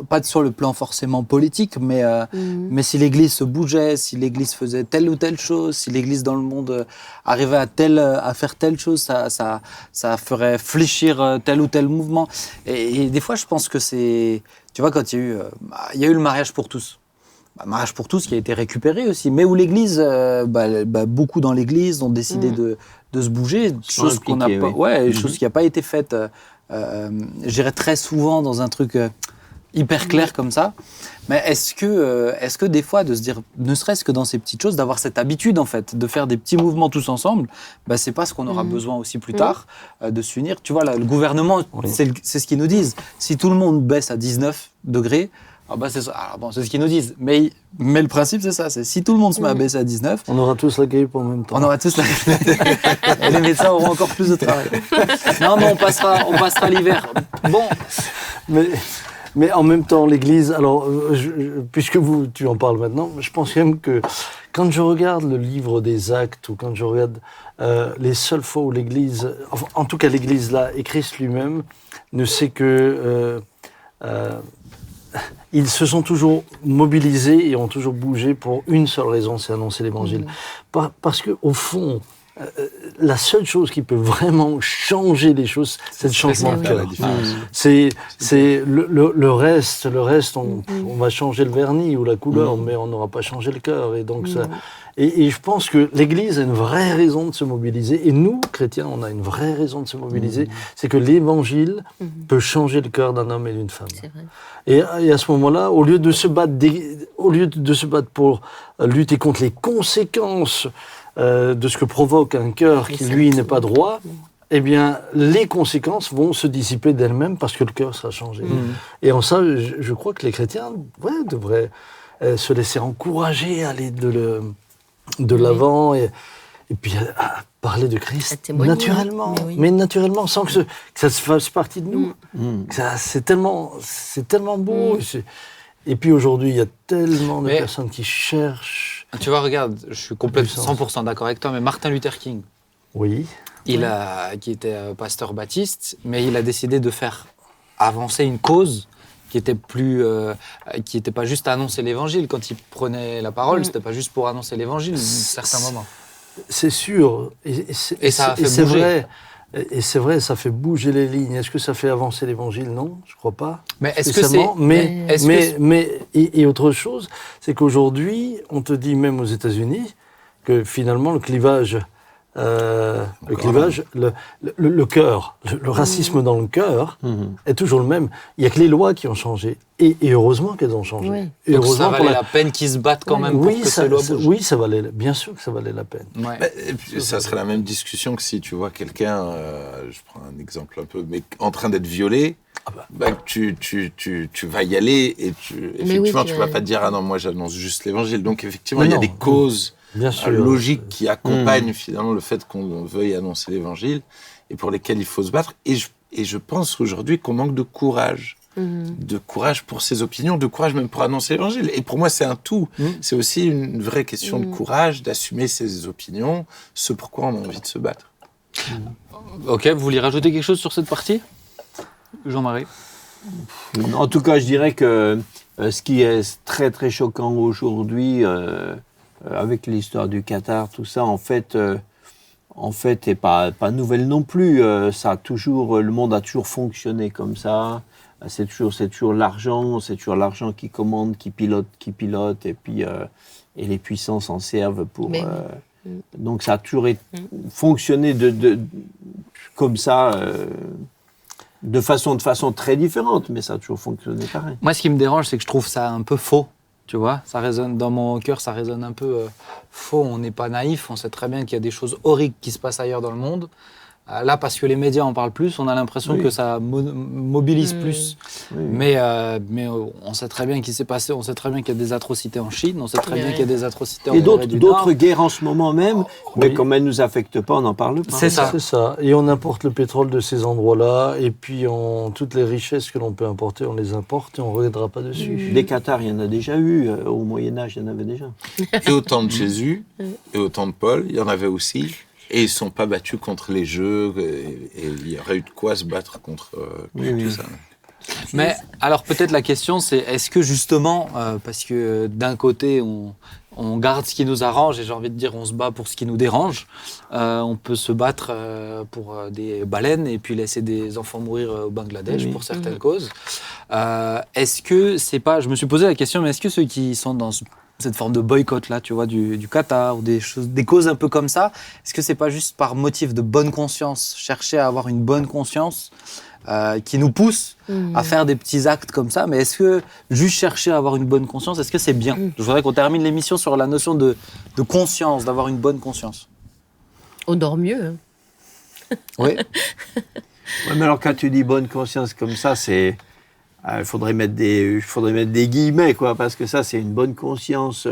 Pas sur le plan forcément politique, mais si l'Église se bougeait, si l'Église faisait telle ou telle chose, si l'Église dans le monde arrivait à faire telle chose, ça ferait fléchir tel ou tel mouvement. Et des fois, je pense que c'est... Tu vois, quand il y a eu le mariage pour tous. Mariage pour tous qui a été récupéré aussi, mais où l'Église, beaucoup dans l'Église ont décidé de se bouger, chose qu'on n'a pas, chose qui n'a pas été faite, je dirais très souvent dans un truc hyper clair comme ça. Mais est-ce que des fois de se dire, ne serait-ce que dans ces petites choses, d'avoir cette habitude en fait, de faire des petits mouvements tous ensemble, c'est pas ce qu'on aura besoin aussi plus tard, de s'unir. Tu vois là, le gouvernement, c'est ce qu'ils nous disent. Si tout le monde baisse à 19 degrés. C'est ça. Alors bon, c'est ce qu'ils nous disent. Mais le principe, c'est ça. C'est si tout le monde se met à baisser à 19... On aura tous la grippe en même temps. On aura tous la grippe. Et les médecins auront encore plus de travail. Non, mais on passera l'hiver. Bon. Mais en même temps, l'Église... Alors, puisque tu en parles maintenant, je pense quand même que quand je regarde le livre des Actes, ou quand je regarde les seules fois où l'Église... en tout cas, l'Église, là, et Christ lui-même, ne sait que... ils se sont toujours mobilisés et ont toujours bougé pour une seule raison, c'est annoncer l'Évangile. Parce que au fond, la seule chose qui peut vraiment changer les choses, c'est le changement de ça, la cœur. différence. C'est le reste, on va changer le vernis ou la couleur, mais on n'aura pas changé le cœur. Et donc ça, et je pense que l'Église a une vraie raison de se mobiliser. Et nous, chrétiens, on a une vraie raison de se mobiliser. C'est que l'Évangile peut changer le cœur d'un homme et d'une femme. C'est vrai. Et à ce moment-là, au lieu de se battre pour lutter contre les conséquences de ce que provoque un cœur qui, lui, n'est pas droit, eh bien, les conséquences vont se dissiper d'elles-mêmes parce que le cœur sera changé. Et en ça, je crois que les chrétiens devraient se laisser encourager à aller de l'avant et puis à parler de Christ naturellement, mais naturellement, sans que ça se fasse partie de nous. C'est tellement beau. Et puis aujourd'hui, il y a tellement de personnes qui cherchent. Tu vois, regarde, je suis complètement 100% d'accord avec toi, mais Martin Luther King, Oui. qui était pasteur baptiste, mais il a décidé de faire avancer une cause qui était pas juste à annoncer l'évangile. Quand il prenait la parole, c'était pas juste pour annoncer l'évangile à certains moments. C'est sûr. Et ça a fait bouger. Vrai. Et c'est vrai, ça fait bouger les lignes. Est-ce que ça fait avancer l'évangile? Non, je crois pas. Mais est-ce que c'est... Mais autre chose, c'est qu'aujourd'hui, on te dit même aux États-Unis que finalement le clivage, le cœur, le racisme dans le cœur est toujours le même. Il y a que les lois qui ont changé. Et heureusement qu'elles ont changé. Oui. Et donc heureusement ça valait la peine qu'ils se battent quand même pour que ces lois bougent. Oui, ça valait, bien sûr que ça valait la peine. Ouais. Et puis, ça serait la même discussion que si tu vois quelqu'un, je prends un exemple un peu, mais en train d'être violé, tu vas y aller et effectivement, tu vas pas te dire, ah non, moi j'annonce juste l'évangile. Donc effectivement, il y a des causes logiques qui accompagnent finalement le fait qu'on veuille annoncer l'évangile et pour lesquelles il faut se battre. Et je pense aujourd'hui qu'on manque de courage. De courage pour ses opinions, de courage même pour annoncer l'évangile. Et pour moi, c'est un tout. C'est aussi une vraie question de courage, d'assumer ses opinions, ce pourquoi on a envie de se battre. Ok, vous voulez rajouter quelque chose sur cette partie, Jean-Marie? En tout cas, je dirais que ce qui est très très choquant aujourd'hui, avec l'histoire du Qatar, tout ça, en fait, est pas nouvelle non plus. Le monde a toujours fonctionné comme ça. C'est toujours l'argent qui commande, qui pilote, et puis et les puissances en servent pour. Donc ça a toujours fonctionné comme ça, de façon très différente, mais ça a toujours fonctionné pareil. Moi, ce qui me dérange, c'est que je trouve ça un peu faux. Tu vois, ça résonne dans mon cœur, ça résonne un peu faux. On n'est pas naïf, on sait très bien qu'il y a des choses horribles qui se passent ailleurs dans le monde. Là, parce que les médias en parlent plus, on a l'impression que ça mobilise plus. Mais on sait très bien qu'il s'est passé, on sait très bien qu'il y a des atrocités en Chine, on sait très bien qu'il y a des atrocités en Corée du Nord. D'autres guerres en ce moment même, mais comme elles ne nous affectent pas, on n'en parle pas. C'est ça. C'est ça. Et on importe le pétrole de ces endroits-là, et puis toutes les richesses que l'on peut importer, on les importe et on ne regardera pas dessus. Des Qatars, il y en a déjà eu. Au Moyen-Âge, il y en avait déjà. Et au temps de Jésus, et au temps de Paul, il y en avait aussi. Et ils ne sont pas battus contre les jeux, et il y aurait eu de quoi se battre contre tout ça. Mais alors peut-être la question c'est, est-ce que justement, parce que d'un côté on garde ce qui nous arrange, et j'ai envie de dire on se bat pour ce qui nous dérange, on peut se battre pour des baleines et puis laisser des enfants mourir au Bangladesh pour certaines causes. Est-ce que c'est pas, je me suis posé la question, mais est-ce que ceux qui sont dans cette forme de boycott là, tu vois, du Qatar ou des causes un peu comme ça, est-ce que c'est pas juste par motif de bonne conscience, chercher à avoir une bonne conscience qui nous pousse à faire des petits actes comme ça, mais est-ce que juste chercher à avoir une bonne conscience, est-ce que c'est bien? Je voudrais qu'on termine l'émission sur la notion de conscience, d'avoir une bonne conscience. On dort mieux. Oui. Mais alors quand tu dis bonne conscience comme ça, c'est... Il faudrait mettre des guillemets, quoi, parce que ça, c'est une bonne conscience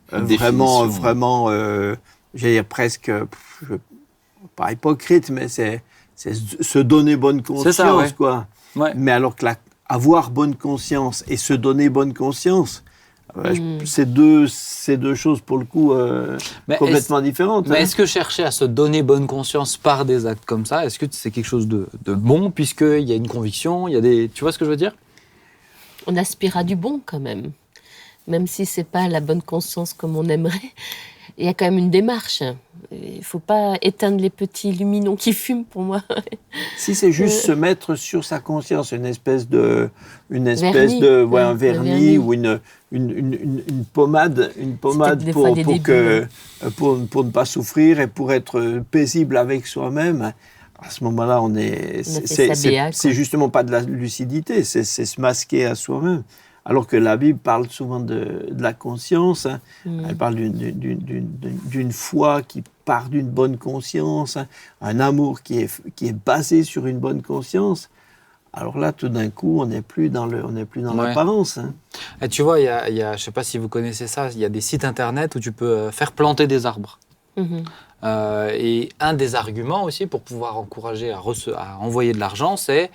vraiment, j'allais dire presque, pas hypocrite, mais c'est se donner bonne conscience, ça, ouais. quoi. Ouais. Mais alors que avoir bonne conscience et se donner bonne conscience, c'est deux choses pour le coup complètement différentes. Mais est-ce que chercher à se donner bonne conscience par des actes comme ça, est-ce que c'est quelque chose de bon, puisqu'il y a une conviction, il y a des... Tu vois ce que je veux dire? On aspire à du bon quand même si c'est pas la bonne conscience comme on aimerait. il y a quand même une démarche. Il ne faut pas éteindre les petits luminons qui fument, pour moi. Si c'est juste se mettre sur sa conscience un vernis ou une pommade pour ne pas souffrir et pour être paisible avec soi-même, à ce moment-là, c'est justement pas de la lucidité, c'est se masquer à soi-même. Alors que la Bible parle souvent de la conscience, hein. Elle parle d'une foi qui part d'une bonne conscience, hein. Un amour qui est basé sur une bonne conscience. Alors là, tout d'un coup, on n'est plus dans l'apparence. Hein. Et tu vois, il y a, je sais pas si vous connaissez ça, il y a des sites internet où tu peux faire planter des arbres. Et un des arguments aussi pour pouvoir encourager à envoyer de l'argent, c'est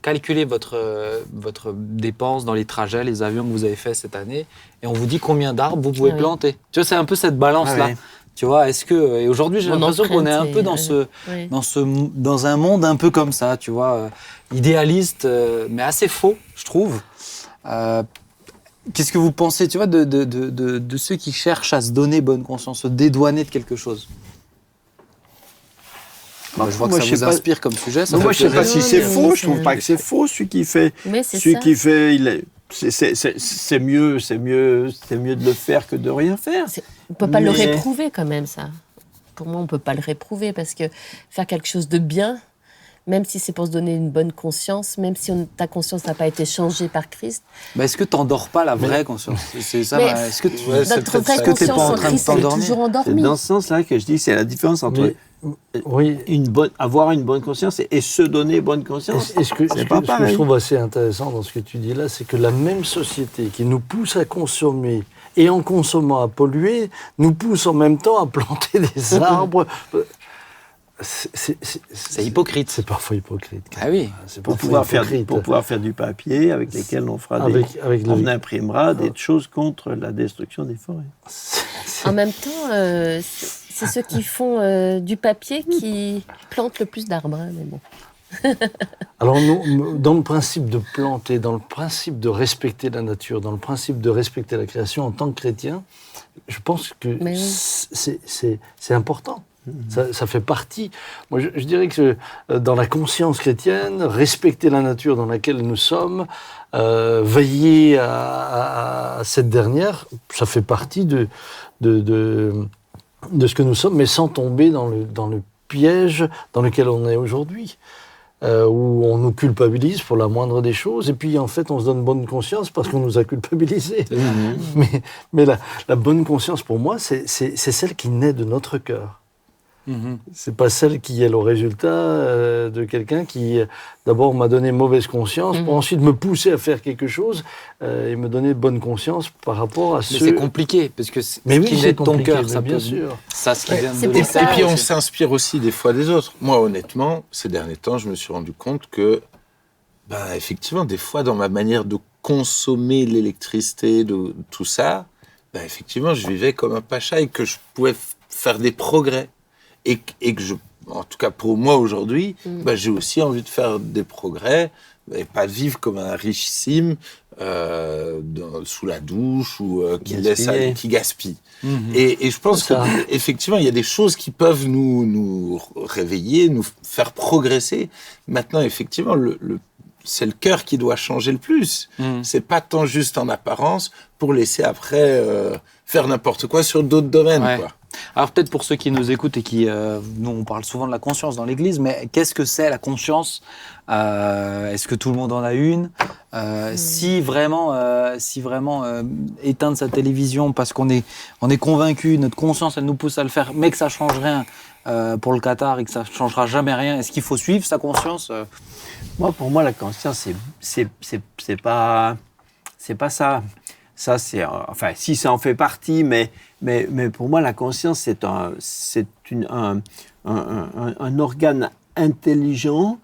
calculer votre dépense dans les trajets, les avions que vous avez fait cette année, et on vous dit combien d'arbres vous pouvez planter. Tu vois, c'est un peu cette balance-là. Oui. Tu vois, et aujourd'hui, j'ai l'impression qu'on est un peu dans un monde un peu comme ça, tu vois, idéaliste, mais assez faux, je trouve. Qu'est-ce que vous pensez, tu vois, de ceux qui cherchent à se donner bonne conscience, se dédouaner de quelque chose? Je vois que ça vous inspire comme sujet. Moi, je ne sais pas si c'est faux. Je ne trouve pas que c'est faux. Celui qui fait, c'est mieux de le faire que de rien faire. On ne peut pas le réprouver quand même, ça. Pour moi, on ne peut pas le réprouver parce que faire quelque chose de bien, même si c'est pour se donner une bonne conscience, même si ta conscience n'a pas été changée par Christ. Est-ce que tu n'endors pas la vraie conscience? C'est ça. Est-ce que notre vraie conscience en Christ est toujours endormie? C'est dans ce sens-là que je dis, c'est la différence entre avoir une bonne conscience et se donner bonne conscience. Ce que je trouve assez intéressant dans ce que tu dis là, c'est que la même société qui nous pousse à consommer et en consommant à polluer, nous pousse en même temps à planter des arbres. C'est hypocrite. C'est parfois hypocrite. Ah oui. Pour pouvoir faire du papier avec lesquels on fera on imprimera des choses contre la destruction des forêts. En même temps, c'est ceux qui font du papier qui plantent le plus d'arbres. Hein, mais bon. Alors, nous, dans le principe de planter, dans le principe de respecter la nature, dans le principe de respecter la création en tant que chrétien, je pense que c'est important. Ça fait partie. Moi, je dirais que dans la conscience chrétienne, respecter la nature dans laquelle nous sommes, veiller à cette dernière, ça fait partie de ce que nous sommes, mais sans tomber dans le piège dans lequel on est aujourd'hui. Où on nous culpabilise pour la moindre des choses, et puis en fait on se donne bonne conscience parce qu'on nous a culpabilisés. Mais la bonne conscience pour moi, c'est celle qui naît de notre cœur. C'est pas celle qui est le résultat de quelqu'un qui d'abord m'a donné mauvaise conscience pour ensuite me pousser à faire quelque chose et me donner bonne conscience par rapport à Mais c'est compliqué parce que ce qui naît de ton cœur, ça bien sûr. Ça, ce qui vient de et puis on s'inspire aussi des fois des autres. Moi, honnêtement, ces derniers temps, je me suis rendu compte que, effectivement, des fois, dans ma manière de consommer l'électricité, de tout ça, effectivement, je vivais comme un pacha et que je pouvais faire des progrès. Et que en tout cas pour moi aujourd'hui, j'ai aussi envie de faire des progrès et pas vivre comme un richissime sous la douche ou qui gaspille. Et je pense qu'effectivement, il y a des choses qui peuvent nous réveiller, nous faire progresser. Maintenant, effectivement, c'est le cœur qui doit changer le plus. C'est pas tant juste en apparence pour laisser après faire n'importe quoi sur d'autres domaines. Ouais. Quoi. Alors peut-être pour ceux qui nous écoutent et qui, nous on parle souvent de la conscience dans l'Église, mais qu'est-ce que c'est la conscience? Est-ce que tout le monde en a une? Si vraiment éteindre sa télévision parce qu'on est convaincu, notre conscience elle nous pousse à le faire, mais que ça change rien pour le Qatar et que ça changera jamais rien, est-ce qu'il faut suivre sa conscience? Pour moi, la conscience c'est pas ça. Ça, si ça en fait partie, mais pour moi, la conscience, c'est un organe intelligent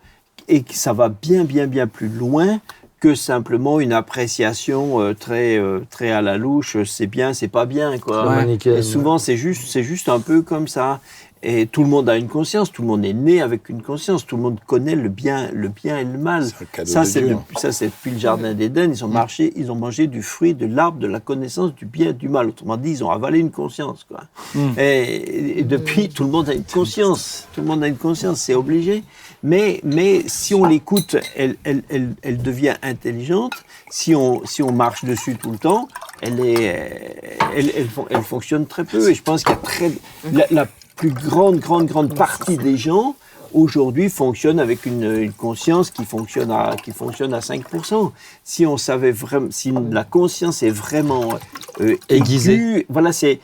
et que ça va bien plus loin que simplement une appréciation très à la louche, c'est bien, c'est pas bien, quoi. Et souvent, c'est juste un peu comme ça. Et tout le monde a une conscience, tout le monde est né avec une conscience, tout le monde connaît le bien et le mal. C'est un cadeau Ça, de c'est Dieu. depuis le jardin d'Éden. Ils ont mangé du fruit de l'arbre de la connaissance du bien et du mal. Autrement dit, ils ont avalé une conscience, quoi. Et depuis, tout le monde a une conscience. Tout le monde a une conscience, c'est obligé. Mais si on l'écoute, elle devient intelligente. Si on marche dessus tout le temps, elle fonctionne très peu. Et je pense qu'il y a la plus grande partie des gens aujourd'hui fonctionnent avec une conscience qui fonctionne à 5%. Si on savait vraiment, si la conscience est vraiment aiguisée, aiguë, voilà, c'est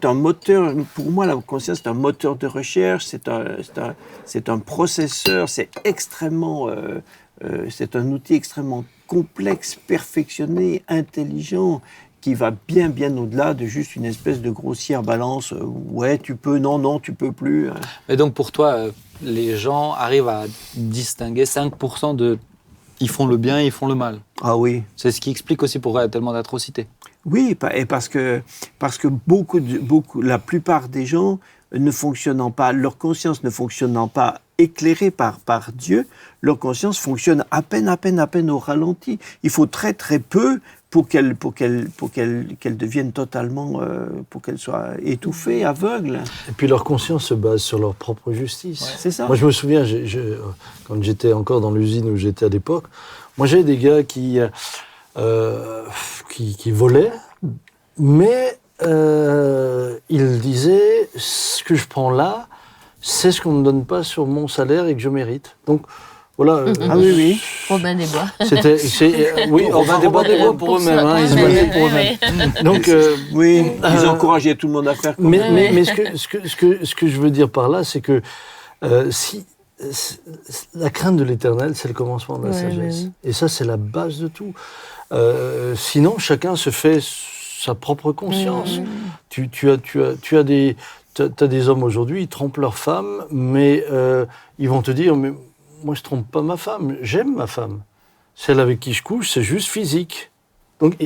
un moteur. Pour moi, la conscience c'est un moteur de recherche, c'est un processeur, c'est un outil extrêmement complexe, perfectionné, intelligent, qui va bien au-delà de juste une espèce de grossière balance. Ouais, tu peux, non, tu peux plus. Et donc pour toi, les gens arrivent à distinguer 5% de... Ils font le bien, ils font le mal. Ah oui. C'est ce qui explique aussi pourquoi il y a tellement d'atrocités. Oui, et parce que la plupart des gens ne fonctionnant pas, leur conscience ne fonctionnant pas éclairée par Dieu, leur conscience fonctionne à peine au ralenti. Il faut très peu pour qu'elle devienne totalement, pour qu'elle soit étouffée, aveugle. Et puis leur conscience se base sur leur propre justice. Ouais, c'est ça. Moi, je me souviens, quand j'étais encore dans l'usine où j'étais à l'époque, moi j'avais des gars qui volaient, mais ils disaient ce que je prends là, c'est ce qu'on ne me donne pas sur mon salaire et que je mérite. Donc voilà. Ah oui. Robin des Bois. Oui, Robin des Bois pour eux-mêmes. Hein, ils se battaient pour eux-mêmes. Donc oui, ils encourageaient tout le monde à faire comme ça. Mais ce que je veux dire par là, c'est que si la crainte de l'Éternel, c'est le commencement de la sagesse. Et ça, c'est la base de tout. Sinon, chacun se fait sa propre conscience. Tu as des hommes aujourd'hui, ils trompent leur femme, mais ils vont te dire, mais moi je trompe pas ma femme, j'aime ma femme. Celle avec qui je couche, c'est juste physique. Donc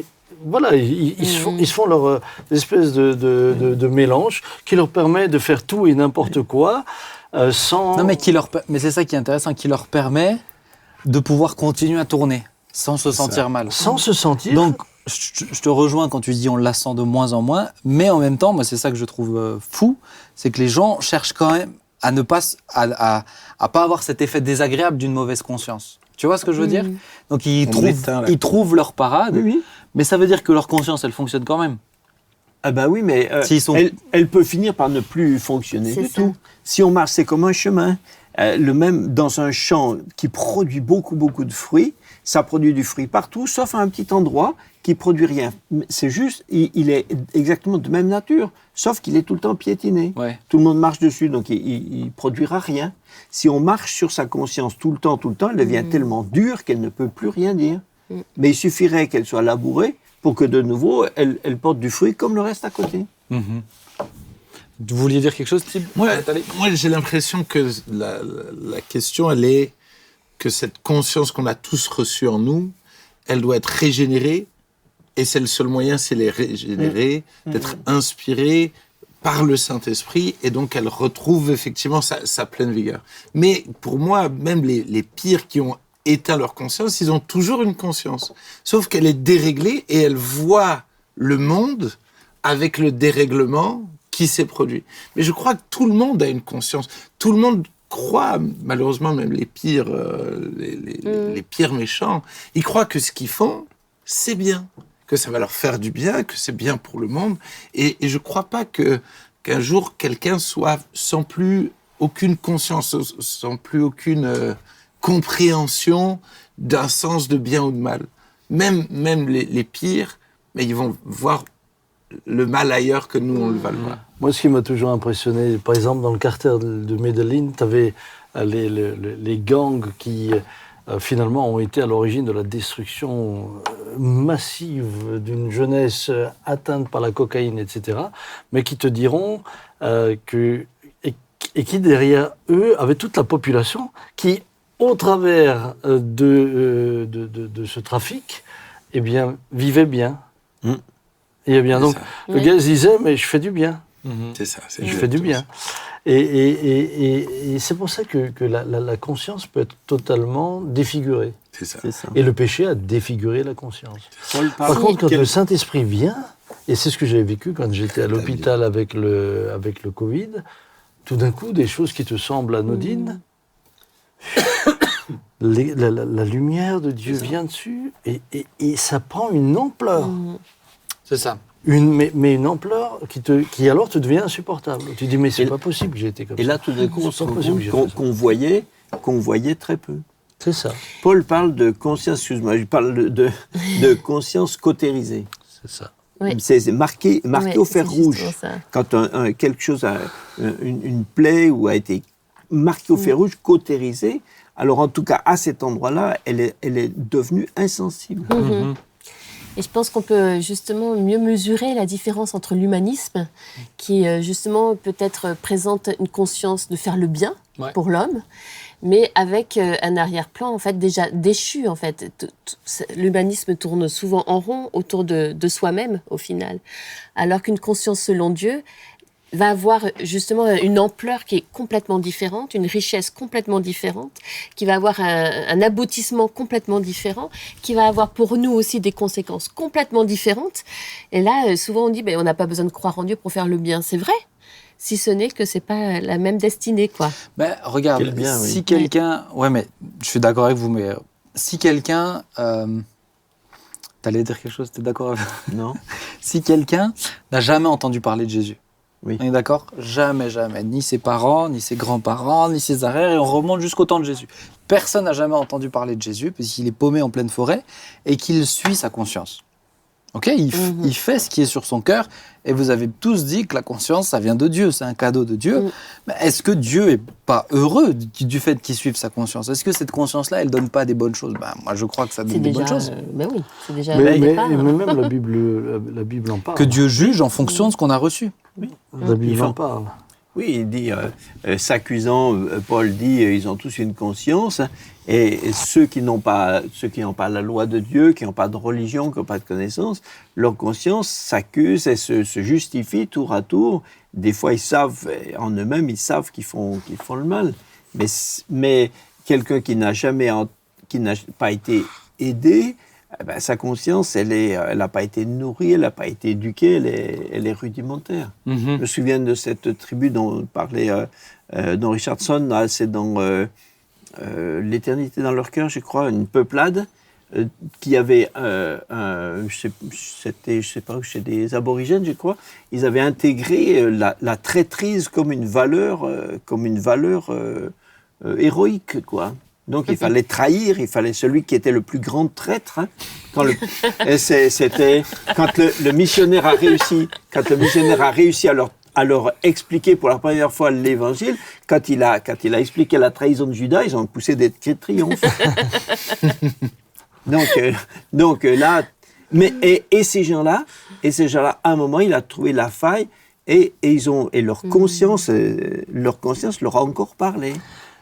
voilà, ils se font leur espèce de mélange qui leur permet de faire tout et n'importe quoi sans... Non, mais c'est ça qui est intéressant, qui leur permet de pouvoir continuer à tourner sans se sentir mal. Sans se sentir... Donc, je te rejoins quand tu dis on la sent de moins en moins, mais en même temps, moi c'est ça que je trouve fou, c'est que les gens cherchent quand même à ne pas pas avoir cet effet désagréable d'une mauvaise conscience. Tu vois ce que je veux dire ? Donc ils trouvent leur parade, mais ça veut dire que leur conscience elle fonctionne quand même. Ah bah oui, mais elle peut finir par ne plus fonctionner du tout. Si on marche, c'est comme un chemin. Le même dans un champ qui produit beaucoup de fruits, ça produit du fruit partout, sauf à un petit endroit qui produit rien. C'est juste, il est exactement de même nature, sauf qu'il est tout le temps piétiné. Ouais. Tout le monde marche dessus, donc il produira rien. Si on marche sur sa conscience tout le temps, elle devient tellement dure qu'elle ne peut plus rien dire. Mais il suffirait qu'elle soit labourée pour que de nouveau, elle porte du fruit comme le reste à côté. Vous vouliez dire quelque chose, Thib ? Moi, j'ai l'impression que la question, elle est que cette conscience qu'on a tous reçue en nous, elle doit être régénérée, et c'est le seul moyen, c'est les régénérer, d'être inspirée par le Saint-Esprit, et donc elle retrouve effectivement sa pleine vigueur. Mais pour moi, même les pires qui ont éteint leur conscience, ils ont toujours une conscience, sauf qu'elle est déréglée, et elle voit le monde avec le dérèglement qui s'est produit. Mais je crois que tout le monde a une conscience. Tout le monde croit, malheureusement même les pires, les pires méchants, ils croient que ce qu'ils font, c'est bien, que ça va leur faire du bien, que c'est bien pour le monde. Et je ne crois pas qu'un jour quelqu'un soit sans plus aucune conscience, sans plus aucune compréhension d'un sens de bien ou de mal. Même les pires, mais ils vont voir le mal ailleurs que nous, on le va le voir. Moi, ce qui m'a toujours impressionné, par exemple, dans le quartier de Medellín, tu avais les gangs qui, finalement, ont été à l'origine de la destruction massive d'une jeunesse atteinte par la cocaïne, etc., mais qui te diront et qui, derrière eux, avaient toute la population qui, au travers de ce trafic, eh bien, vivait bien. Et bien, donc, le gars se disait, mais je fais du bien. C'est ça. Je fais du bien. Et c'est pour ça que la conscience peut être totalement défigurée. C'est ça. C'est ça. Et le péché a défiguré la conscience. Paul Par parle- contre, quand le Saint-Esprit vient, et c'est ce que j'ai vécu quand j'étais à l'hôpital avec le Covid, tout d'un coup, des choses qui te semblent anodines, la lumière de Dieu vient dessus et ça prend une ampleur. C'est ça. Mais une ampleur qui alors te devient insupportable. Tu dis, mais c'est Et- pas possible que j'ai été comme Et ça. là, tout d'un coup, on se C'est pas rend possible compte que j'ai fait ça. qu'on voyait très peu. C'est ça, Paul parle de conscience, excuse-moi, je parle de conscience cautérisée. c'est ça. Oui. C'est marqué Ouais, au fer c'est justement rouge. ça. Quand quelque chose une plaie ou a été marquée au fer rouge, cautérisée, alors en tout cas à cet endroit-là, elle est devenue insensible. Mhm. Et je pense qu'on peut justement mieux mesurer la différence entre l'humanisme, qui justement peut-être présente une conscience de faire le bien Ouais. pour l'homme, mais avec un arrière-plan en fait déjà déchu en fait. L'humanisme tourne souvent en rond autour de soi-même au final, alors qu'une conscience selon Dieu va avoir justement une ampleur qui est complètement différente, une richesse complètement différente, qui va avoir un aboutissement complètement différent, qui va avoir pour nous aussi des conséquences complètement différentes. Et là, souvent on dit, on n'a pas besoin de croire en Dieu pour faire le bien. C'est vrai, si ce n'est que c'est pas la même destinée, quoi. Mais regarde, Quel bien, oui. si quelqu'un... Ouais, mais je suis d'accord avec vous, mais si quelqu'un... T'allais dire quelque chose, t'es d'accord avec... Non. Si quelqu'un n'a jamais entendu parler de Jésus, Oui. on est d'accord? Jamais, jamais. Ni ses parents, ni ses grands-parents, ni ses arrières, et on remonte jusqu'au temps de Jésus. Personne n'a jamais entendu parler de Jésus, parce qu'il est paumé en pleine forêt, et qu'il suit sa conscience. Ok, il fait ce qui est sur son cœur, et vous avez tous dit que la conscience, ça vient de Dieu, c'est un cadeau de Dieu. Mais est-ce que Dieu est pas heureux du fait qu'il suive sa conscience? Est-ce que cette conscience-là, elle donne pas des bonnes choses? Moi, je crois que ça C'est donne des déjà, bonnes choses. oui, c'est déjà Mais, un départ, hein. même la Bible en parle. Que Dieu juge en fonction de ce qu'on a reçu. La Bible Il en faut- parle. Oui, il dit, s'accusant, Paul dit, ils ont tous une conscience, et ceux qui n'ont pas la loi de Dieu, qui n'ont pas de religion, qui n'ont pas de connaissance, leur conscience s'accuse et se justifie tour à tour. Des fois, ils savent, en eux-mêmes, ils savent qu'ils font le mal. Mais quelqu'un qui n'a pas été aidé, sa conscience, elle n'a pas été nourrie, elle n'a pas été éduquée, elle est rudimentaire. Je me souviens de cette tribu dont parlait dans Richardson, là, c'est dans L'éternité dans leur cœur, je crois, une peuplade qui avait, je sais pas, chez des aborigènes, je crois, ils avaient intégré la traîtrise comme une valeur héroïque, quoi. Donc il fallait trahir, il fallait celui qui était le plus grand traître. Hein. Quand le missionnaire a réussi à leur expliquer pour la première fois l'évangile, quand il a expliqué la trahison de Judas, ils ont poussé des cris de triomphe. donc là, et ces gens-là, à un moment, il a trouvé la faille et leur conscience leur a encore parlé.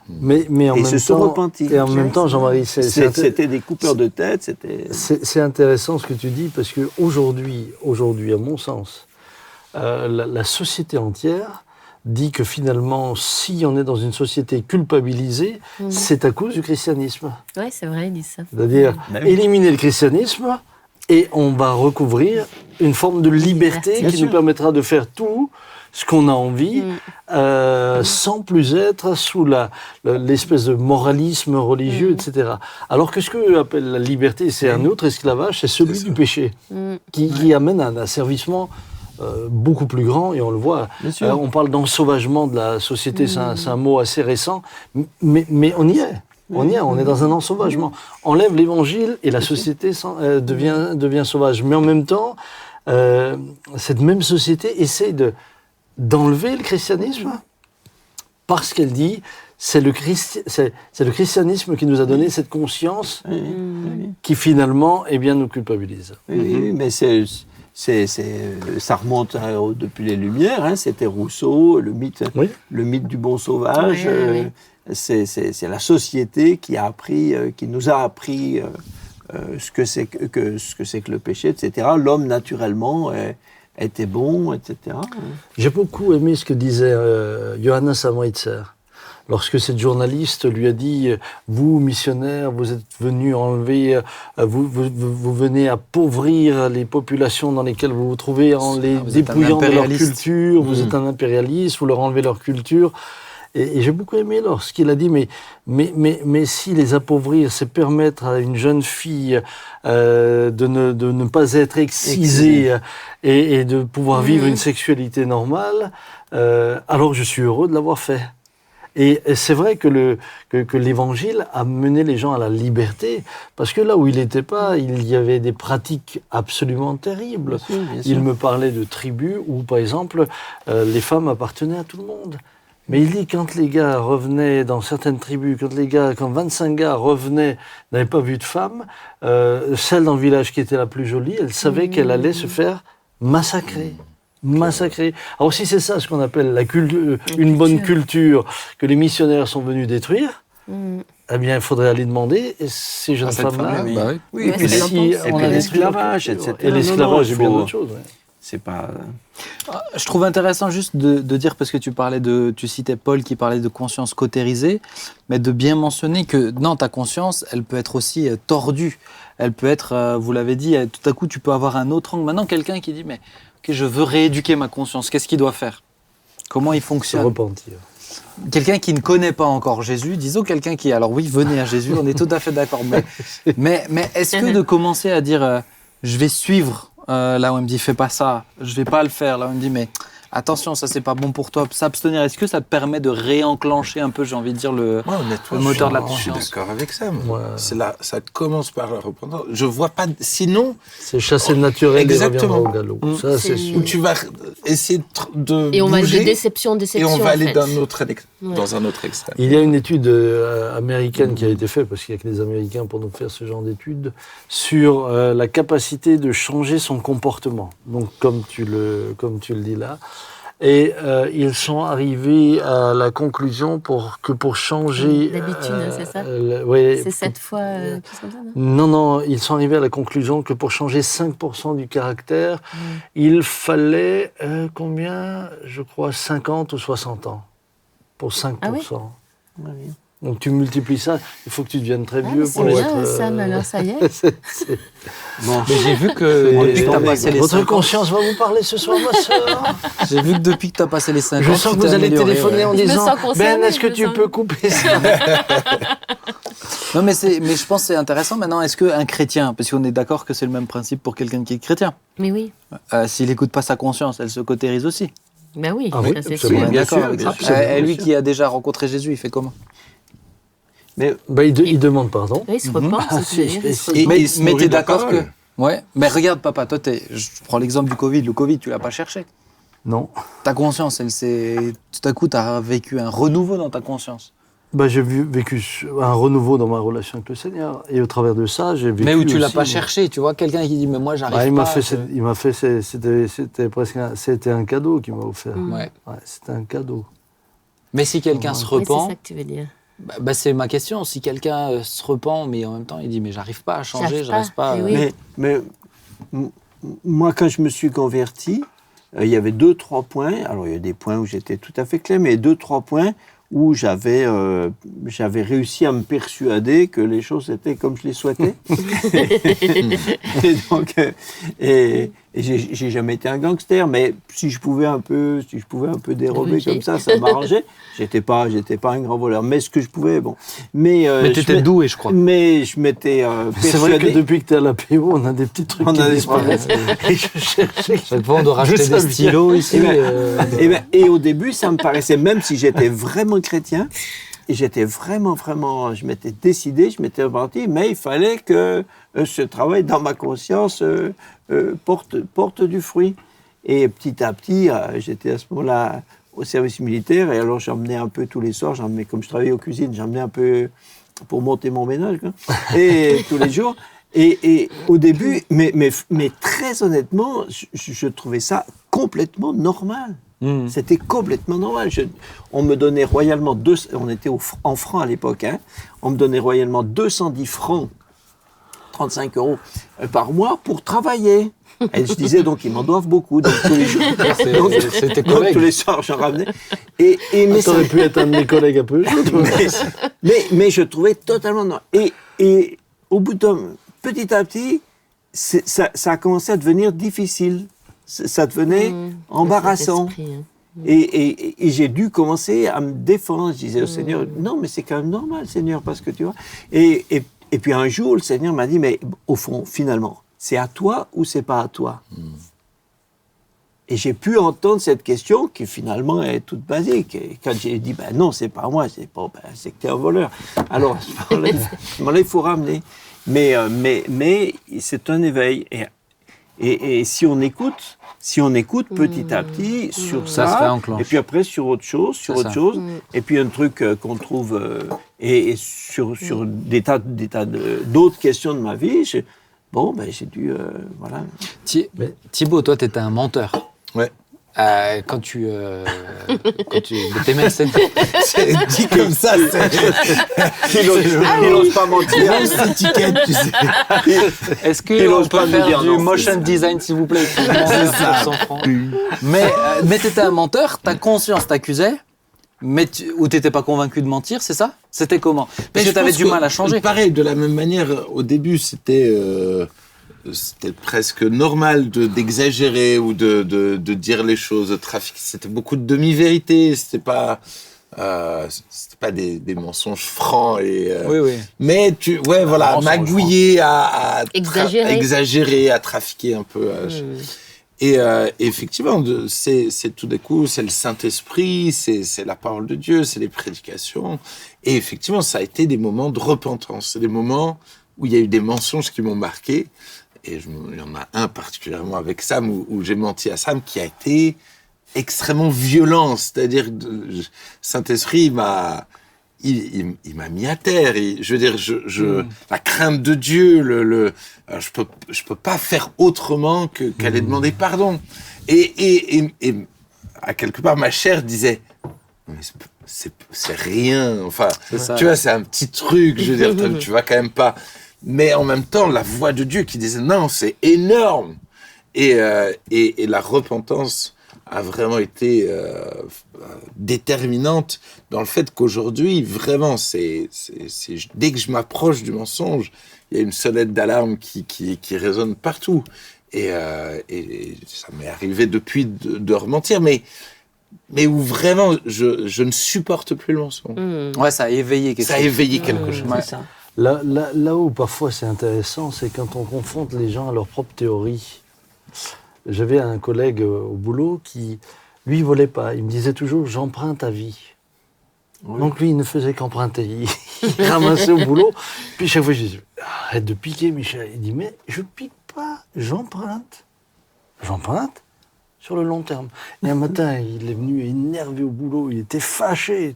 Mais en Et même se sont temps, repentis. et en même temps, Jean-Marie, C'était des coupeurs de tête. c'est intéressant ce que tu dis, parce qu'aujourd'hui, à mon sens, la société entière dit que finalement, si on est dans une société culpabilisée, c'est à cause du christianisme. Oui, c'est vrai, ils disent ça. C'est-à-dire Ben oui. éliminer le christianisme et on va recouvrir une forme de liberté Bien qui sûr. nous permettra de faire tout ce qu'on a envie sans plus être sous l'espèce de moralisme religieux, etc. Alors que ce que appelle la liberté, c'est un autre esclavage, c'est celui du péché, qui amène à un asservissement beaucoup plus grand, et on le voit. Bien sûr. On parle d'ensauvagement de la société, c'est un mot assez récent, mais on y est. On est dans un ensauvagement. Enlève l'évangile et la société devient sauvage. Mais en même temps, cette même société essaye d'enlever le christianisme parce qu'elle dit c'est le christianisme qui nous a donné cette conscience qui finalement nous culpabilise. Oui, mais ça remonte depuis les Lumières. Hein, c'était Rousseau, le mythe du bon sauvage. Oui. C'est la société qui nous a appris ce que c'est que le péché, etc. L'homme naturellement était bon, etc. J'ai beaucoup aimé ce que disait Johanna Samritzer. Lorsque cette journaliste lui a dit « Vous, missionnaires, vous êtes venus enlever, vous venez appauvrir les populations dans lesquelles vous vous trouvez en les dépouillant de leur culture, vous êtes un impérialiste, vous leur enlevez leur culture. » Et j'ai beaucoup aimé lorsqu'il a dit mais si les appauvrir, c'est permettre à une jeune fille de ne pas être excisée et de pouvoir vivre une sexualité normale, alors je suis heureux de l'avoir fait. Et c'est vrai que l'Évangile a mené les gens à la liberté, parce que là où il n'était pas, il y avait des pratiques absolument terribles. Bien sûr. Il me parlait de tribus où, par exemple, les femmes appartenaient à tout le monde. Mais il dit quand les gars revenaient dans certaines tribus, quand 25 gars revenaient, n'avaient pas vu de femme, celle dans le village qui était la plus jolie, elle savait qu'elle allait se faire massacrer. Alors si c'est ça ce qu'on appelle une bonne culture que les missionnaires sont venus détruire, eh bien il faudrait aller demander ces jeunes femmes-là. Oui, Ouais, et puis c'est et puis l'esclavage, etc. Et l'esclavage, c'est bien d'autres choses. Ouais. C'est pas... Je trouve intéressant juste de dire, parce que tu citais Paul qui parlait de conscience cautérisée, mais de bien mentionner que non, ta conscience, elle peut être aussi tordue. Elle peut être, vous l'avez dit, tout à coup, tu peux avoir un autre angle. Maintenant, quelqu'un qui dit, mais ok, je veux rééduquer ma conscience, qu'est-ce qu'il doit faire? Comment il Se fonctionne? repentir. Quelqu'un qui ne connaît pas encore Jésus, disons quelqu'un qui... Alors oui, venez à Jésus, on est tout à fait d'accord. Mais est-ce que de commencer à dire, je vais suivre... là où on me dit fais pas ça, je vais pas le faire. Là où on me dit mais attention, ça c'est pas bon pour toi, s'abstenir. Est-ce que ça te permet de réenclencher un peu, j'ai envie de dire, le moteur de la conscience? Je suis d'accord avec ça. Ouais. C'est là, ça commence par la repentance. Je vois pas. Sinon, C'est chasser le naturel Exactement. et reviendra au galop. Ça, c'est sûr. où tu vas essayer de Et on va aller bouger, de déception en et déception. on va aller en fait. dans un autre extrême. Il y a une étude américaine qui a été faite, parce qu'il n'y a que les Américains pour nous faire ce genre d'études, sur la capacité de changer son comportement. Donc, comme tu le dis là. Et ils sont arrivés à la conclusion que pour changer... L'habitude, c'est ça oui, C'est 7 fois plus comme ça, non? Non, ils sont arrivés à la conclusion que pour changer 5% du caractère, il fallait combien? Je crois 50 ou 60 ans. Pour 5%. Ah oui? Donc tu multiplies ça, il faut que tu deviennes très Ah, vieux mais pour c'est être... bien, Sam, alors ça y est. Bon. Mais j'ai vu que depuis que tu as passé les Votre 50 conscience va vous parler ce soir, ma sœur. j'ai vu que depuis que tu as passé les 50 Je sens que tu t'es vous allez amélioré, téléphoner en Je me disant sens concernée, Ben, est-ce que je tu sens. peux couper ça? Non, mais je pense que c'est intéressant. Maintenant, est-ce qu'un chrétien, parce qu'on est d'accord que c'est le même principe pour quelqu'un qui est chrétien, Mais oui. s'il n'écoute pas sa conscience, elle se cautérise aussi. Ben oui, Ah oui, ça c'est absolument. sûr. On est bien d'accord sûr, avec bien ça. sûr, Lui bien qui a déjà rencontré Jésus, il fait comment? Mais Ben, il demande pardon. Oui, il se repent, Ah, c'est ce que je veux dire, il se et- repent. il se Mais nourrit t'es de la d'accord que... parole. Ouais, mais regarde papa, toi, je prends l'exemple du Covid. Le Covid, tu l'as pas cherché. Non. Ta conscience, tout à coup, tu as vécu un renouveau dans ta conscience. Ben, j'ai vécu un renouveau dans ma relation avec le Seigneur. Et au travers de ça, j'ai vécu Mais où tu l'as aussi, pas moi. cherché, tu vois, quelqu'un qui dit mais moi j'arrive Bah, pas. C'était un cadeau qu'il m'a offert. Ouais. Ouais, c'était un cadeau. Mais si quelqu'un se Oui, c'est repent, ça que tu veux dire. c'est ma question. Si quelqu'un se repent, mais en même temps il dit mais j'arrive pas à changer, J'arrive je reste pas, pas. eh oui. moi, quand je me suis converti, il y avait 2-3 points. Alors, il y a des points où j'étais tout à fait clair, mais 2-3 points où j'avais réussi à me persuader que les choses étaient comme je les souhaitais. et j'ai jamais été un gangster, mais si je pouvais un peu dérober comme ça m'arrangeait. J'étais pas un grand voleur, mais ce que je pouvais, bon. Mais tu étais doué, je crois. Mais je m'étais persuadé. C'est vrai que depuis que tu es à l'apéro, on a des petits trucs On qui a des disparaissent. Et je cherchais. Chaque fois, on doit racheter Je des savais. stylos ici. Et au début, ça me paraissait, même si j'étais vraiment chrétien, et j'étais vraiment, je m'étais décidé, je m'étais reparti, mais il fallait que ce travail dans ma conscience porte du fruit. Et petit à petit, j'étais à ce moment-là au service militaire, et alors j'emmenais un peu tous les soirs, comme je travaillais aux cuisines, j'emmenais un peu pour monter mon ménage, quoi, et tous les jours. Et au début, mais très honnêtement, je trouvais ça complètement normal. C'était complètement normal. On me donnait royalement, on était en francs à l'époque, hein, on me donnait royalement 210 francs 35 € par mois pour travailler. Et je disais, donc, ils m'en doivent beaucoup. Donc, tous les jours, C'était donc, tous les soirs, j'en ramenais. Mais Ça aurait pu être un de mes collègues un peu. mais je trouvais totalement... Et au bout petit à petit, ça a commencé à devenir difficile. Ça devenait embarrassant. Et j'ai dû commencer à me défendre. Je disais au Seigneur, non, mais c'est quand même normal, Seigneur, parce que tu vois... Et puis un jour, le Seigneur m'a dit, mais au fond, finalement, c'est à toi ou c'est pas à toi? Et j'ai pu entendre cette question qui finalement est toute basique. Et quand j'ai dit, ben non, c'est pas à moi, c'est que t'es un voleur. Alors, à ce moment-là, il faut ramener. Mais c'est un éveil. Et si on écoute petit à petit sur Ça se réenclenche. et puis après sur autre chose, et puis un truc qu'on trouve, et sur des tas d'autres questions de ma vie, j'ai dû, voilà. Thibaut, toi, t'étais un menteur. Ouais. Quand tu t'aimais le Seigneur. C'est dit comme ça, Il n'ose pas mentir. même cette étiquette, tu sais. Est-ce Il qu'on ose pas peut nous faire dire du non. motion design, s'il vous plaît? C'est ça. 100 francs. Mais t'étais un menteur, ta conscience t'accusait, ou t'étais pas convaincu de mentir, c'est ça? C'était comment? Parce que t'avais du mal à changer. Pareil, de la même manière, au début, c'était presque normal d'exagérer ou de dire les choses, de trafiquer. C'était beaucoup de demi-vérités, c'était pas des mensonges francs Oui. mais magouiller à Exagérer. à trafiquer un peu. Et effectivement, c'est tout d'un coup, c'est le Saint-Esprit, c'est la parole de Dieu, c'est les prédications. Et effectivement, ça a été des moments de repentance, c'est des moments où il y a eu des mensonges qui m'ont marqué. Et il y en a un particulièrement avec Sam, où j'ai menti à Sam, qui a été extrêmement violent. C'est-à-dire, Saint-Esprit, il m'a mis à terre. Je veux dire, la crainte de Dieu, je peux pas faire autrement qu'aller demander pardon. Et à quelque part, ma chair disait, mais c'est rien. Enfin, tu vois, c'est un petit truc. Je veux dire, tu vas quand même pas. Mais en même temps, la voix de Dieu qui disait non, c'est énorme. Et la repentance a vraiment été déterminante dans le fait qu'aujourd'hui, vraiment, dès que je m'approche du mensonge, il y a une sonnette d'alarme qui résonne partout. Et ça m'est arrivé depuis de rementir, mais où vraiment je ne supporte plus le mensonge. Ouais, ça a éveillé quelque chose. Ça a éveillé quelque chose. Ouais. C'est ça. Là où parfois c'est intéressant, c'est quand on confronte les gens à leur propre théorie. J'avais un collègue au boulot qui, lui, volait pas. Il me disait toujours « j'emprunte à vie ». Donc lui, il ne faisait qu'emprunter. Il ramassait au boulot. Puis chaque fois, je disais « arrête de piquer, Michel ». Il dit « mais je pique pas, j'emprunte. J'emprunte sur le long terme ». Et un matin, il est venu énervé au boulot, il était fâché.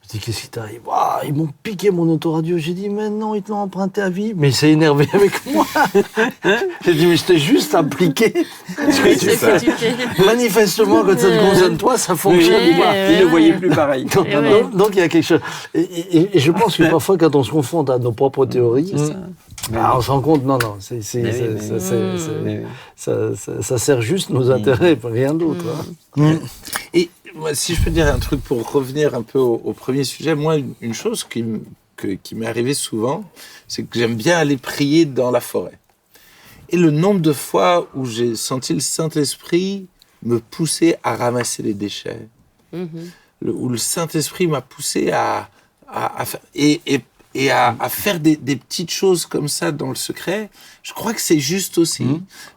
Je dis, qu'est-ce qui t'arrive? Ils m'ont piqué mon autoradio. J'ai dit, mais non, ils te l'ont emprunté à vie. Mais il s'est énervé avec moi. J'ai dit, mais je t'ai juste appliqué. Manifestement, quand ça te concerne toi, ça fonctionne pas. Il ne voyait plus pareil. Donc, il y a quelque chose. Et je pense que parfois, quand on se confronte à nos propres théories, on se rend compte, non, ça sert juste nos intérêts, rien d'autre. Et moi, si je peux dire un truc pour revenir un peu au premier sujet, moi, une chose qui m'est arrivée souvent, c'est que j'aime bien aller prier dans la forêt. Et le nombre de fois où j'ai senti le Saint-Esprit me pousser à ramasser les déchets, où le Saint-Esprit m'a poussé à faire des petites choses comme ça dans le secret, je crois que c'est juste aussi.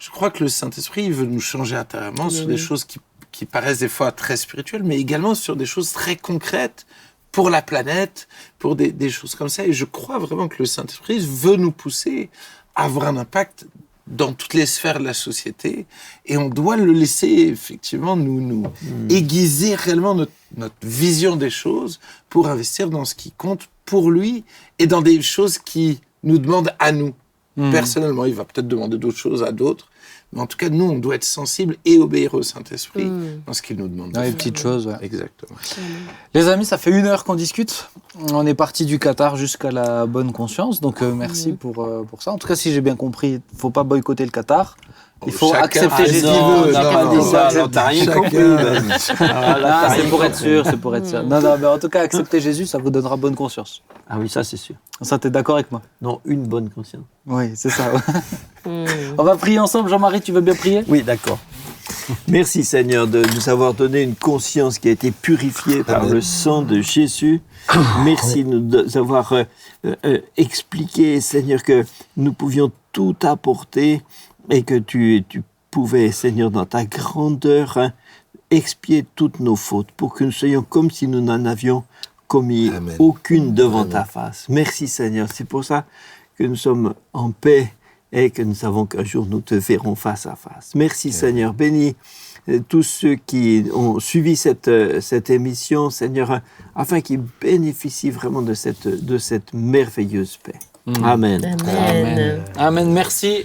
Je crois que le Saint-Esprit veut nous changer intérieurement sur des choses qui paraissent des fois très spirituelles, mais également sur des choses très concrètes pour la planète, pour des choses comme ça. Et je crois vraiment que le Saint-Esprit veut nous pousser à avoir un impact dans toutes les sphères de la société. Et on doit le laisser, effectivement, nous aiguiser réellement notre vision des choses pour investir dans ce qui compte pour lui et dans des choses qui nous demandent à nous. Personnellement, il va peut-être demander d'autres choses à d'autres, Mais en tout cas, nous, on doit être sensibles et obéir au Saint-Esprit dans ce qu'il nous demande de Ouais, les faire. petites choses, ouais. Exactement. Les amis, ça fait 1 heure qu'on discute. On est parti du Qatar jusqu'à la bonne conscience. Donc, merci pour ça. En tout cas, si j'ai bien compris, il ne faut pas boycotter le Qatar. Il faut Chacun accepter fait ce Jésus. qu'il veut. on n'a pas dit ça, Chacun- non, t'as rien chacun- compris. Ben. Ah, là, Ah, t'as c'est rien pour être compris. sûr, c'est pour être sûr. Non, mais en tout cas, accepter Jésus, ça vous donnera bonne conscience. Ah oui, ça c'est sûr. Ça, t'es d'accord avec moi? Non, une bonne conscience. Oui, c'est ça. On va prier ensemble. Jean-Marie, tu veux bien prier? Oui, d'accord. Merci Seigneur de nous avoir donné une conscience qui a été purifiée par le sang de Jésus. Merci de nous avoir expliqué, Seigneur, que nous pouvions tout apporter et que tu pouvais, Seigneur, dans ta grandeur, expier toutes nos fautes pour que nous soyons comme si nous n'en avions commis Amen. aucune devant ta face. Merci Seigneur. C'est pour ça que nous sommes en paix et que nous savons qu'un jour nous te verrons face à face. Merci Seigneur. Bénis tous ceux qui ont suivi cette émission, Seigneur, afin qu'ils bénéficient vraiment de cette merveilleuse paix. Amen. Amen. Amen. Merci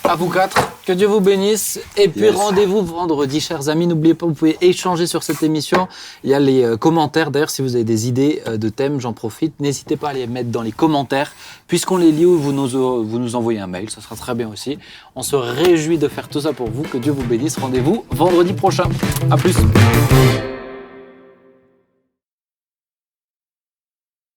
à vous 4. Que Dieu vous bénisse. Et puis rendez-vous vendredi, chers amis. N'oubliez pas, vous pouvez échanger sur cette émission. Il y a les commentaires. D'ailleurs, si vous avez des idées de thèmes, j'en profite. N'hésitez pas à les mettre dans les commentaires. Puisqu'on les lit ou vous nous envoyez un mail, ça sera très bien aussi. On se réjouit de faire tout ça pour vous. Que Dieu vous bénisse. Rendez-vous vendredi prochain. À plus.